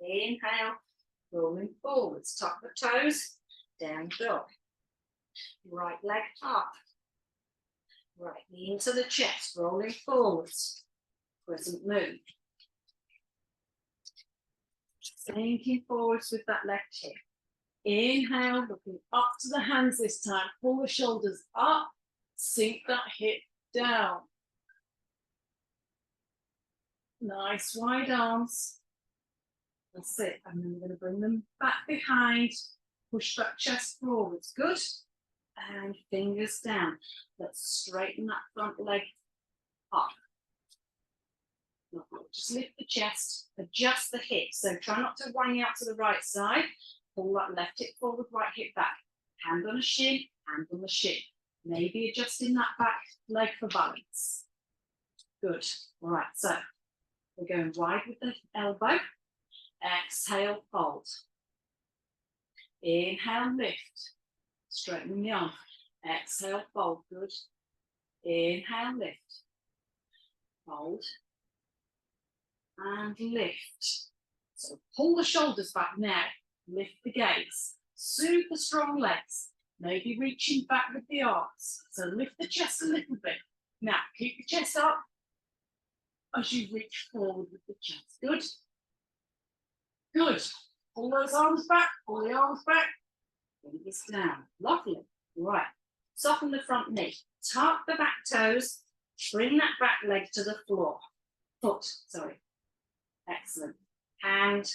Inhale. Rolling forwards. Tuck the toes. Down dog. Right leg up. Right knee into the chest. Rolling forwards. Crescent move. Sinking forwards with that left hip. Inhale, looking up to the hands this time. Pull the shoulders up. Sink that hip down. Nice wide arms. That's it. And then we're going to bring them back behind. Push that chest forwards. Good. And fingers down. Let's straighten that front leg up. Just lift the chest, adjust the hips. So try not to wang out to the right side. Pull that left hip forward, right hip back. Hand on the shin, hand on the shin. Maybe adjusting that back leg for balance. Good. All right, so we're going wide with the elbow. Exhale, fold. Inhale, lift. Straighten the arm. Exhale, fold. Good. Inhale, lift. Fold. And lift. So pull the shoulders back now. Lift the gaze. Super strong legs. Maybe reaching back with the arms. So lift the chest a little bit. Now keep the chest up as you reach forward with the chest. Good. Good. Pull those arms back. Pull the arms back. Bring this down. Lovely. Right. Soften the front knee. Tuck the back toes. Bring that back leg to the floor. Foot, sorry. Excellent. Hand.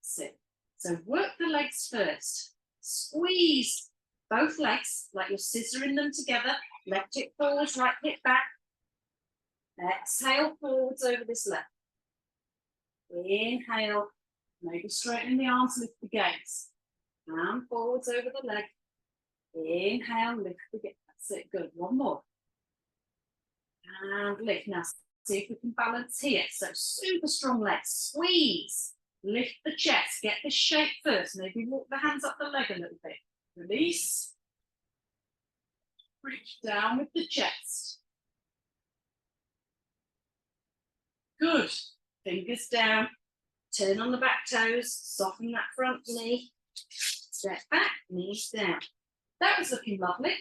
Sit. So work the legs first. Squeeze both legs like you're scissoring them together. Left hip forwards, right hip back. Exhale forwards over this leg. Inhale. Maybe straighten the arms, lift the gaze. And forwards over the leg. Inhale, lift the gaze. That's it. Good. One more. And lift. Now see if we can balance here. So super strong legs. Squeeze. Lift the chest. Get this shape first. Maybe walk the hands up the leg a little bit. Release. Reach down with the chest. Good. Fingers down. Turn on the back toes. Soften that front knee. Step back, knees down. That was looking lovely.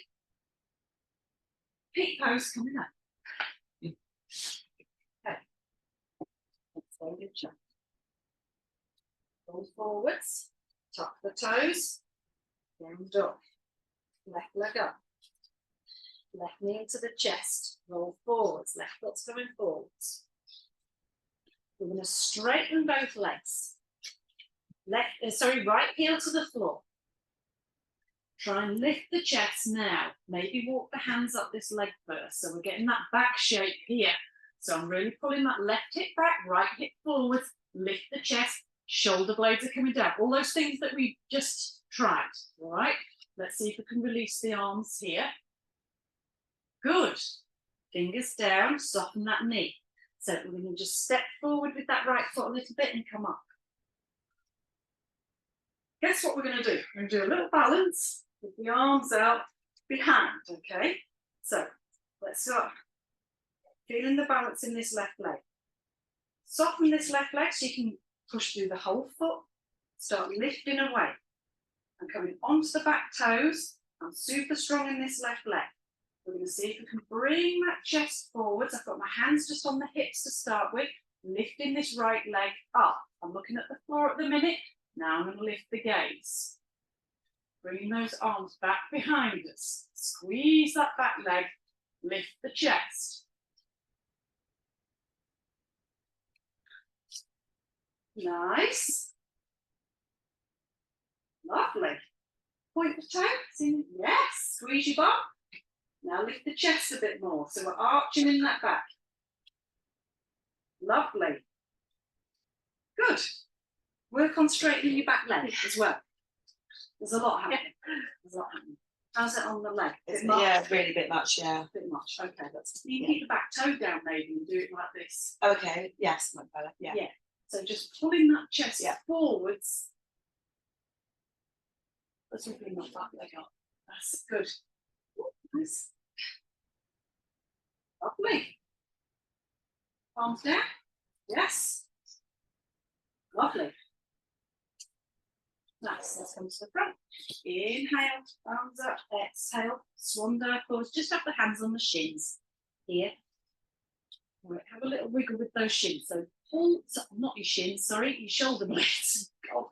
Peak pose coming up. Okay. Let's go good jump. Roll forwards. Tuck the toes. Down dog. Left leg up. Left knee into the chest. Roll forwards. Left foot's coming forwards. We're going to straighten both legs. Right heel to the floor. Try and lift the chest now. Maybe walk the hands up this leg first. So we're getting that back shape here. So I'm really pulling that left hip back, right hip forwards, lift the chest, shoulder blades are coming down. All those things that we just tried, all right? Let's see if we can release the arms here. Good. Fingers down, soften that knee. So we're going to just step forward with that right foot a little bit and come up. Guess what we're going to do? We're going to do a little balance with the arms out behind, okay? So let's start feeling the balance in this left leg. Soften this left leg so you can push through the whole foot. Start lifting away. I'm coming onto the back toes. I'm super strong in this left leg. We're going to see if we can bring that chest forwards. I've got my hands just on the hips to start with, lifting this right leg up. I'm looking at the floor at the minute. Now I'm going to lift the gaze. Bringing those arms back behind us. Squeeze that back leg, lift the chest. Nice. Lovely. Point the toes in. Yes. Squeeze your bum. Now lift the chest a bit more. So we're arching in that back. Lovely. Good. Work on straightening your back leg as well. There's a lot happening. There's a lot happening. How's it on the leg? Yeah, really a bit much, yeah. Bit much. Okay, you can keep the back toe down maybe and do it like this. Okay, yes, much better, yeah. Yeah. So just pulling that chest forwards. Let's bring that back leg up. That's good. Nice. Lovely. Arms down. Yes. Lovely. Nice. Let's come to the front. Inhale, arms up, exhale, swan dive pose. Just have the hands on the shins here. All right, have a little wiggle with those shins. So pull, not your shins, sorry, your shoulder blades. God.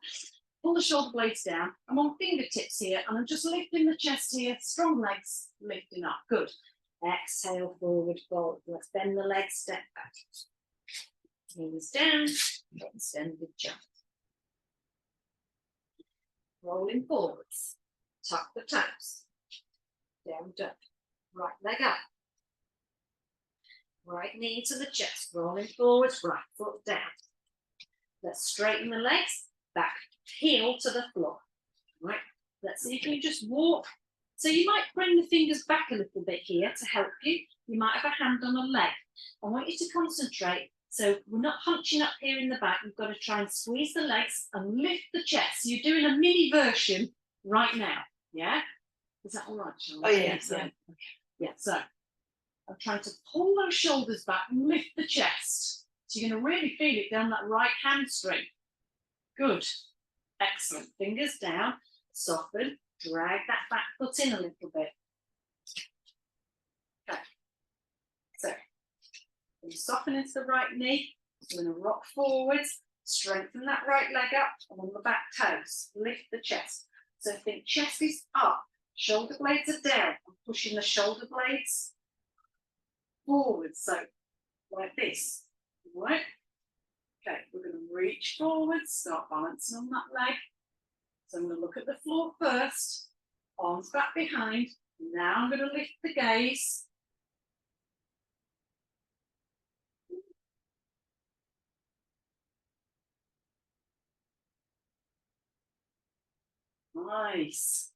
Pull the shoulder blades down. I'm on fingertips here and I'm just lifting the chest here. Strong legs lifting up. Good. Exhale, forward fold. Let's bend the legs, step back. Knees down, extended jump. Rolling forwards. Tuck the toes. Down, up. Right leg up. Right knee to the chest. Rolling forwards, right foot down. Let's straighten the legs. Back heel to the floor. Right. Let's see if you just walk. So you might bring the fingers back a little bit here to help you. You might have a hand on a leg. I want you to concentrate. So we're not hunching up here in the back. You've got to try and squeeze the legs and lift the chest. So you're doing a mini version right now. Yeah? Is that all right, Charlotte? Oh, yeah. So, yeah. So I'm trying to pull those shoulders back and lift the chest. So you're going to really feel it down that right hamstring. Good. Excellent. Fingers down. Soften. Drag that back foot in a little bit. Okay. So, when you soften into the right knee, we're going to rock forwards, strengthen that right leg up, and on the back toes, lift the chest. So think chest is up, shoulder blades are down. I'm pushing the shoulder blades forward, so like this. All right? Okay, we're going to reach forward, start balancing on that leg. So I'm going to look at the floor first, arms back behind. Now I'm going to lift the gaze. Nice.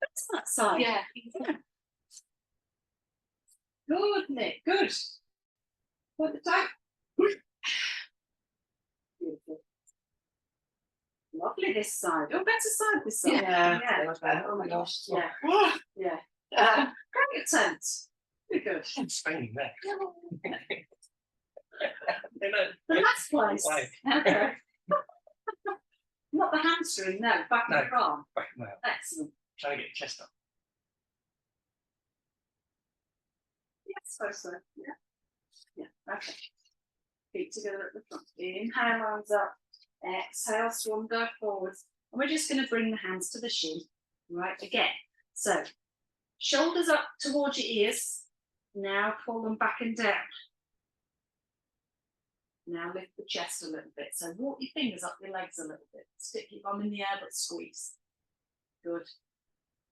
That's that side. Yeah. Good, Nick. Good. Put the time. Beautiful. Lovely this side. Oh, better side this side. Yeah. Yeah. Oh my gosh. Yeah. Yeah. Great attempt. Very good. I'm spinning back. The last place. Why? Okay. Not the hamstring, no, back of No. your arm. Back well, Excellent. trying to get your chest up. Yeah, suppose so. Yeah. Yeah. Okay. Feet together at the front. Inhale, arms up. Exhale, swan, go forwards. And we're just going to bring the hands to the shin. Right, again. So, shoulders up towards your ears. Now pull them back and down. Now lift the chest a little bit. So walk your fingers up your legs a little bit. Stick your bum in the air, but squeeze. Good.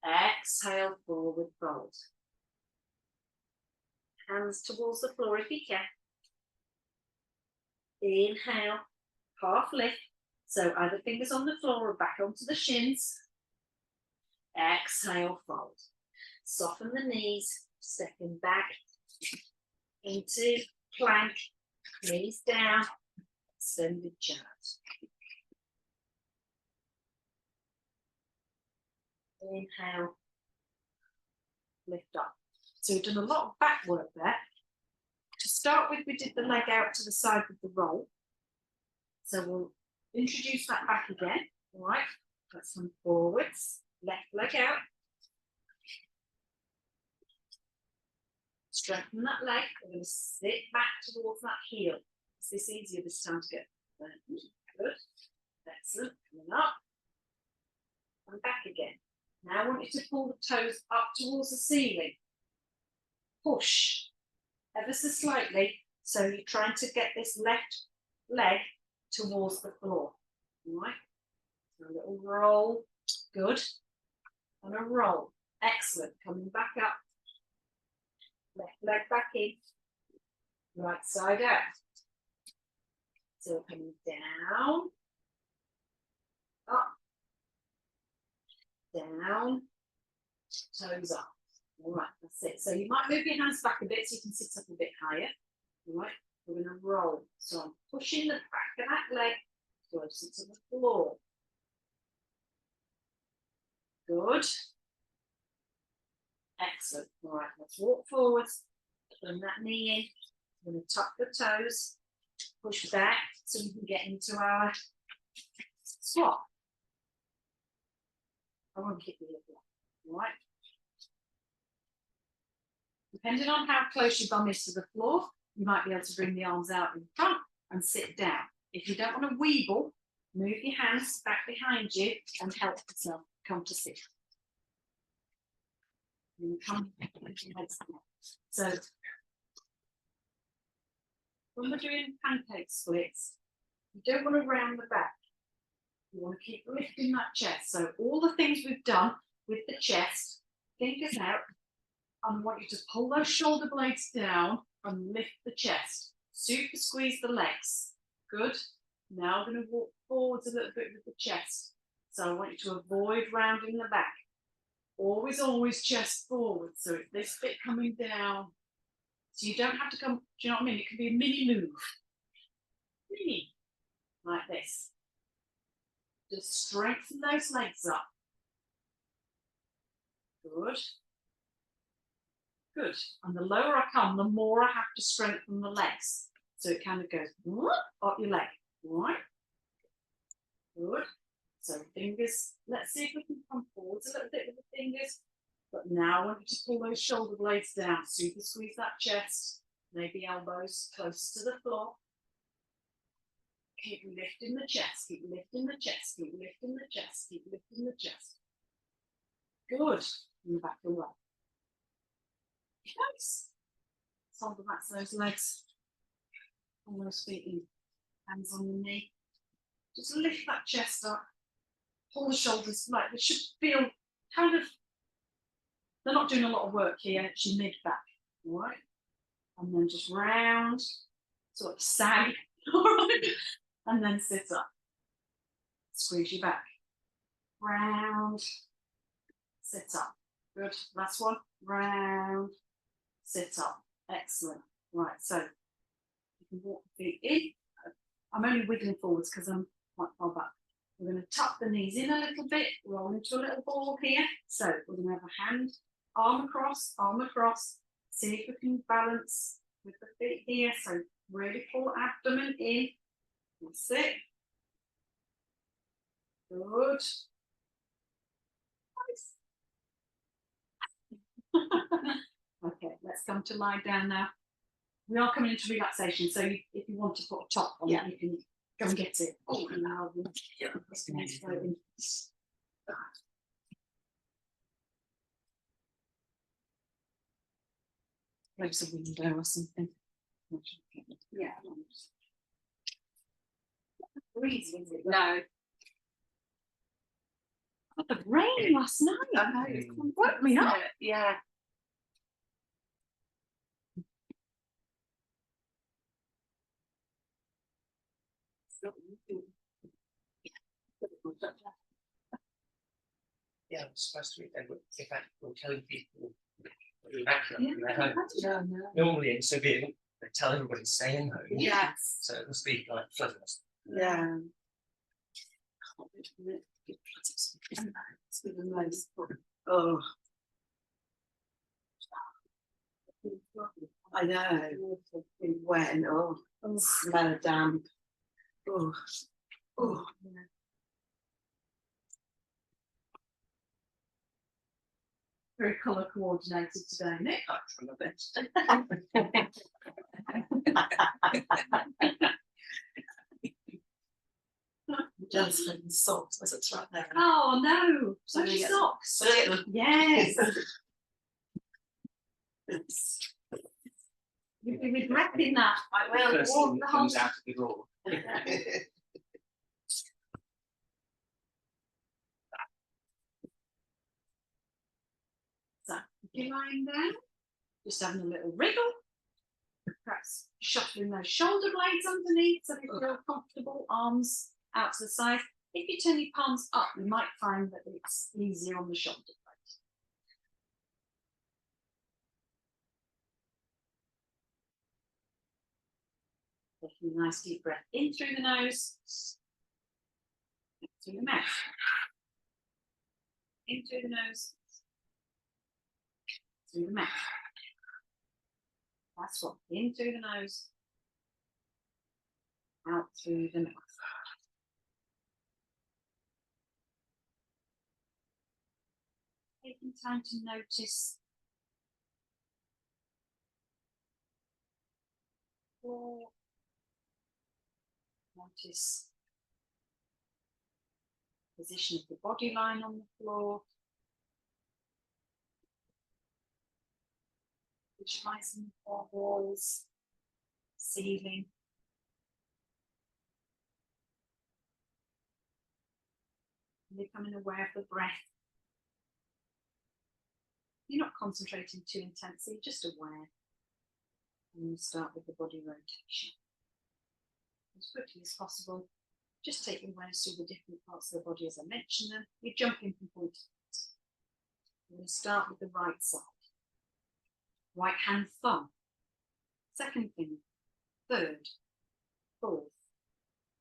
Exhale, forward fold. Hands towards the floor if you can. Inhale, half lift. So either fingers on the floor or back onto the shins. Exhale, fold. Soften the knees, stepping back into plank, knees down, extended chart. Inhale, lift up. So we've done a lot of back work there. To start with, we did the leg out to the side with the roll. So we'll introduce that back again. All right, let's come forwards, left leg out. Strengthen that leg. We're going to sit back towards that heel. Is this easier this time to get there? Good. Excellent. Coming up. And back again. Now I want you to pull the toes up towards the ceiling. Push ever so slightly. So you're trying to get this left leg towards the floor. All right. So a little roll. Good. And a roll. Excellent. Coming back up. Left leg back in. Right side out. So coming down. Up. Down. Toes up. All right, that's it. So you might move your hands back a bit so you can sit up a bit higher. All right, we're going to roll. So I'm pushing the back of that leg closer to the floor. Good. Excellent. All right, let's walk forwards. Bring that knee in. We're going to tuck the toes. Push back so we can get into our squat. I want to keep the leg up. All right. Depending on how close your bum is to the floor, you might be able to bring the arms out in front and sit down. If you don't want to weeble, move your hands back behind you and help yourself come to sit. And come with your heads down. So when we're doing pancake splits, you don't want to round the back. You want to keep lifting that chest. So all the things we've done with the chest, fingers out, and I want you to pull those shoulder blades down and lift the chest. Super squeeze the legs. Good. Now I'm going to walk forwards a little bit with the chest. So I want you to avoid rounding the back. Always, always chest forward. So it's this bit coming down. So you don't have to come, do you know what I mean? It can be a mini move. Mini. Like this. Just strengthen those legs up. Good. Good. And the lower I come, the more I have to strengthen the legs. So it kind of goes up your leg. All right. Good. So fingers, let's see if we can come forwards a little bit with the fingers. But now I want you to pull those shoulder blades down. Super squeeze that chest. Maybe elbows closer to the floor. Keep lifting the chest. Keep lifting the chest. Keep lifting the chest. Keep lifting the chest. Good. And back away. Nice. Hold the backs of those legs. On those feet in. Hands on the knee. Just lift that chest up. Pull the shoulders like they should feel kind of, they're not doing a lot of work here, it's your mid back. All right. And then just round, sort of sag, all right. And then sit up. Squeeze your back. Round, sit up. Good. Last one. Round, sit up. Excellent. Right, so you can walk the feet in. I'm only wiggling forwards because I'm quite far back. We're going to tuck the knees in a little bit, roll into a little ball here. So we're going to have a hand, arm across, see if we can balance with the feet here. So Really pull abdomen in. That's it. Good. Nice. Okay, let's come to lie down now. We are coming into relaxation, so if you want to put a top on, Yeah. you can go and get it. Oh, and I'll Yeah. just gonna throw it in. Close a window or something. Yeah. Freezing, is it? No. Got the rain last night. I know, it's quite Woke me up. Yeah. Yeah, it's supposed to be, they would, in fact, we're telling people to evacuate from their home. Yeah, no. Normally in Seville, they tell everybody to stay in home. Yes. So it must be like flooding us. Yeah. It's been the most. Oh. I know. When smell of damp. Oh. Oh. Very colour coordinated today, Nick. That's from the best. Just in socks, as it's right there. Oh no, So such we get- socks. So they get Yes, it's you'll be regretting that. I Well, First walk thing the that whole comes out of the drawer. So if you're lying down, just having a little wriggle, perhaps shuffling those shoulder blades underneath so they feel comfortable, arms out to the side. If you turn your palms up, you might find that it's easier on the shoulder blade. Taking a nice deep breath in through the nose, through the mouth. In through the nose, through the mouth. That's one. In through the nose, out through the mouth. Taking time to notice floor. Notice position of the body line on the floor. Visualizing the floor walls, ceiling. And becoming aware of the breath. You're not concentrating too intensely, just aware. And we'll start with the body rotation. As quickly as possible, just take your awareness through the different parts of the body as I mentioned them. You're jumping from point to point. We're going to start with the right side. Right hand thumb, second finger, third, fourth,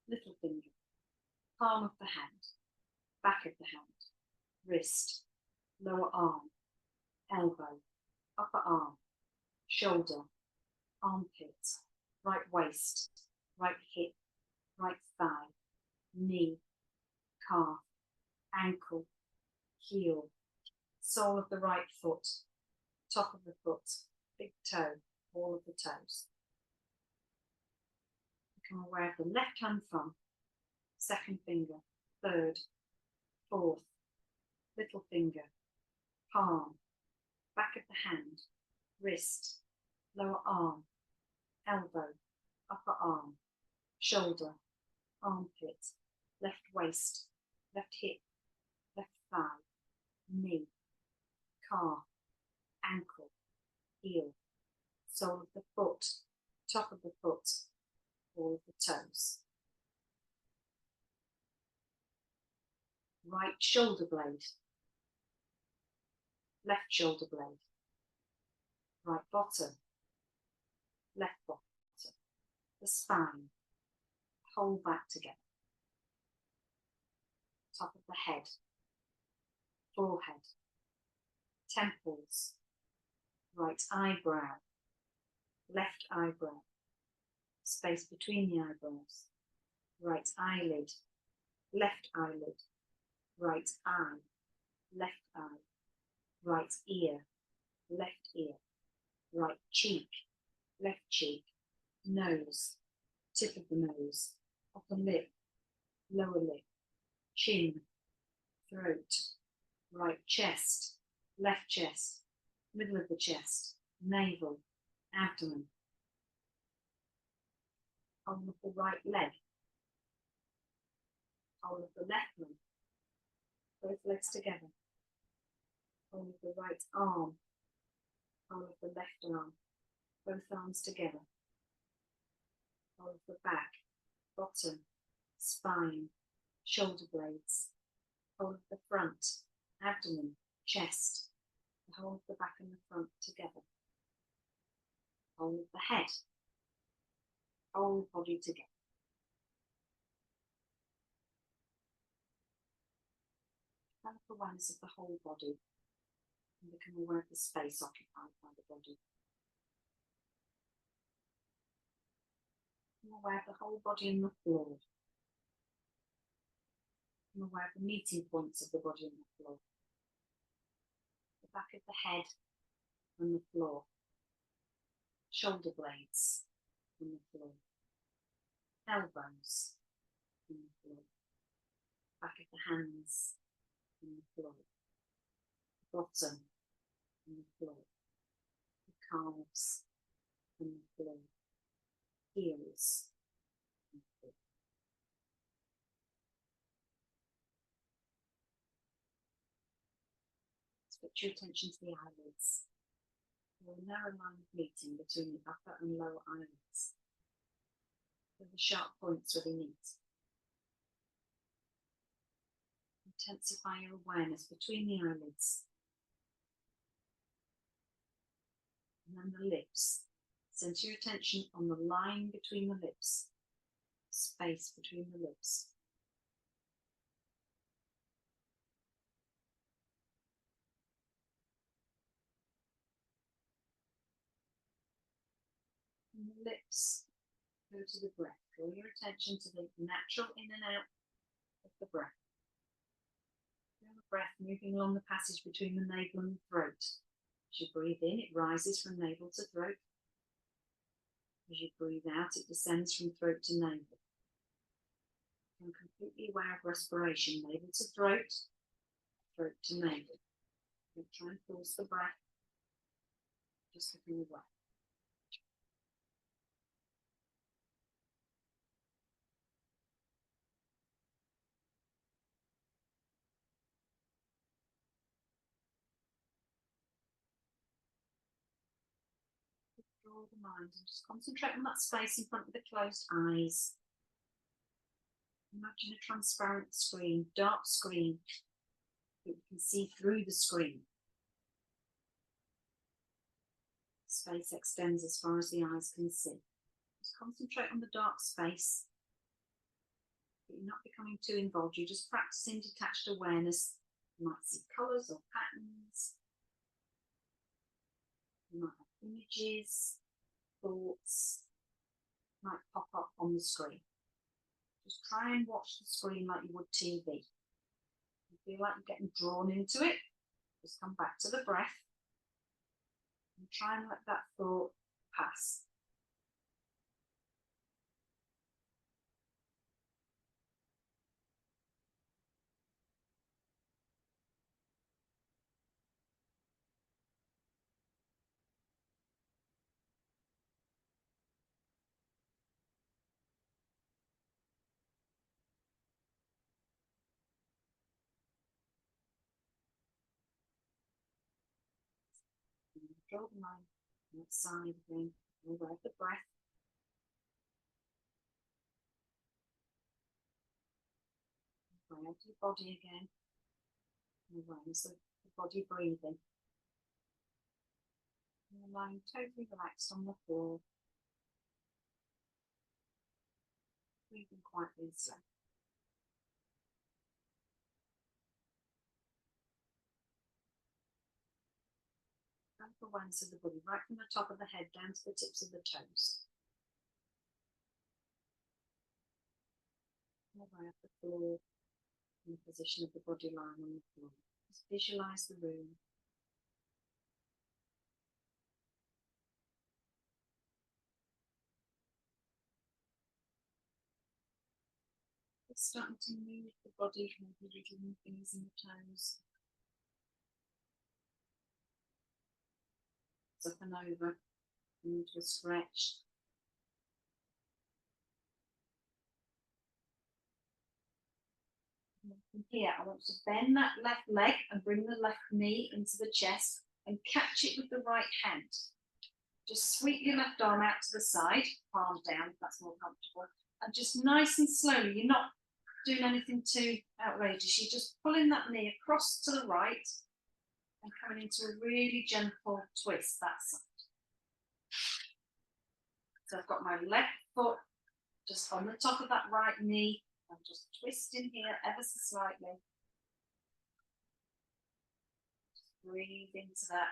little finger, palm of the hand, back of the hand, wrist, lower arm, elbow, upper arm, shoulder, armpit, right waist, right hip, right thigh, knee, calf, ankle, heel, sole of the right foot, top of the foot, big toe, all of the toes. Become aware of the left hand thumb, second finger, third, fourth, little finger, palm, back of the hand, wrist, lower arm, elbow, upper arm, shoulder, armpit, left waist, left hip, left thigh, knee, calf, ankle, heel, sole of the foot, top of the foot, all of the toes. Right shoulder blade, left shoulder blade, right bottom, left bottom, the spine, whole back together, top of the head, forehead, temples, right eyebrow, left eyebrow, space between the eyebrows, right eyelid, left eyelid, right eye, left eye, right ear, left ear, right cheek, left cheek, nose, tip of the nose, upper lip, lower lip, chin, throat, right chest, left chest, middle of the chest, navel, abdomen, whole of the right leg, whole of the left leg, both legs together, whole of the right arm, whole of the left arm, both arms together, whole of the back, bottom, spine, shoulder blades, whole of the front, abdomen, chest, the whole of the back and the front together, whole of the head, whole body together. Develop awareness of the whole body and become aware of the space occupied by the body. Become aware of the whole body and the floor. Become aware of the meeting points of the body and the floor. The back of the head and the floor. Shoulder blades and the floor. Elbows and the floor. Back of the hands and the floor. Bottom and the floor. The calves and the floor. Heels and the floor. Switch your attention to the eyelids. There are a narrow line of meeting between the upper and lower eyelids. Where the sharp points really meet. Intensify your awareness between the eyelids. And then the lips. Center your attention on the line between the lips. Space between the lips. From the lips, go to the breath. Draw your attention to the natural in and out of the breath. Feel the breath moving along the passage between the navel and the throat. As you breathe in, it rises from navel to throat. As you breathe out, it descends from throat to navel. Become completely aware of respiration, navel to throat, throat to navel. Don't try and force the breath, just looking away. Draw the mind and just concentrate on that space in front of the closed eyes. Imagine a transparent screen, dark screen, that you can see through the screen. Space extends as far as the eyes can see. Just concentrate on the dark space. But you're not becoming too involved, you're just practicing detached awareness. You might see colours or patterns. You might have images, thoughts, might pop up on the screen. Just try and watch the screen like you would TV. If you feel like you're getting drawn into it, just come back to the breath and try and let that thought pass. Draw the mind outside again, aware of the breath. Aware of your body again. Awareness of the body breathing. And lying totally relaxed on the floor. Breathing quietly and slow. Develop awareness of the body right from the top of the head down to the tips of the toes. all the way up the floor, in the position of the body line on the floor. Just visualise the room. It's starting to move the body, maybe wiggling the fingers and the toes. Up and over, into a stretch. From here, I want to bend that left leg and bring the left knee into the chest and catch it with the right hand. Just sweep your left arm out to the side, palm down, if that's more comfortable. And just nice and slowly, you're not doing anything too outrageous. You're just pulling that knee across to the right and coming into a really gentle twist that side. So I've got my left foot just on the top of that right knee. I'm just twisting here ever so slightly. Just breathe into that.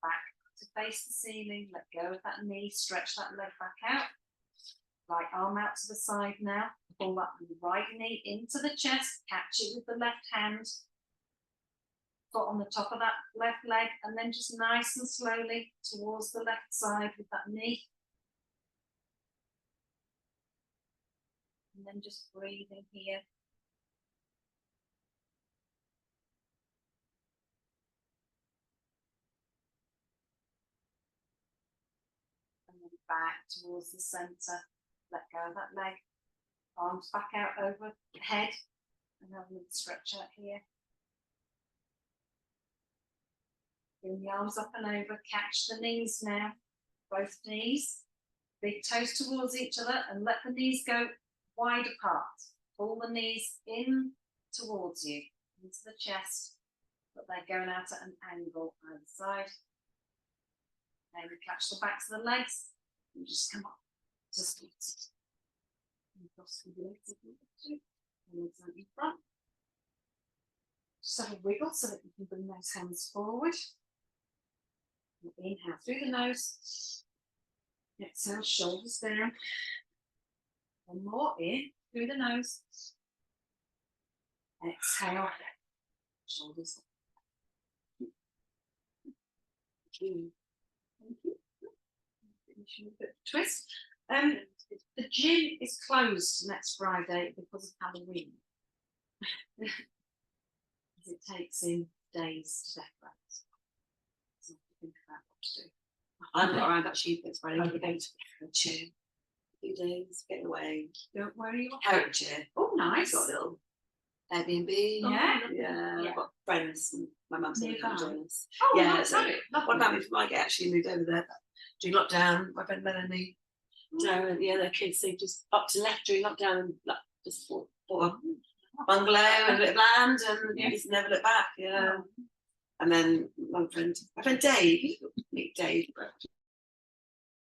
Back to face the ceiling, let go of that knee, stretch that leg back out. Right arm out to the side now, pull that right knee into the chest, catch it with the left hand. Foot on the top of that left leg, and then just nice and slowly towards the left side with that knee. And then just breathing here. And then back towards the centre. Let go of that leg. Arms back out over the head. And have a little stretch out here. Bring the arms up and over. Catch the knees now. Both knees. Big toes towards each other and let the knees go wide apart. Pull the knees in towards you, into the chest, but they're going out at an angle either side. Then we catch the backs of the legs and just come up to split. Cross the legs if you want to. Legs out in front. Just have a wiggle so that you can bring those hands forward. Inhale through the nose. Exhale, shoulders down. One more in through the nose. Exhale, shoulders down. Thank you. Finishing a bit of twist. The gym is closed next Friday because of Halloween. It takes in days to decorate. So I have to think about what to do. I'm not around actually next Friday. I'm going to a chair. A few days, getting away. Don't worry. Herefordshire. Oh, nice. Got a little Airbnb. Yeah. Yeah. Yeah. I've got friends. And my mum's going to Nearby. join us. Oh, Yeah, that's so great. One family from Margate actually moved over there during lockdown. My friend Melanie, Darren, yeah, their kids, they just up to left during lockdown and like, just bought a bungalow and a bit of land and just never looked back. Yeah. And then my friend Dave, meet Dave,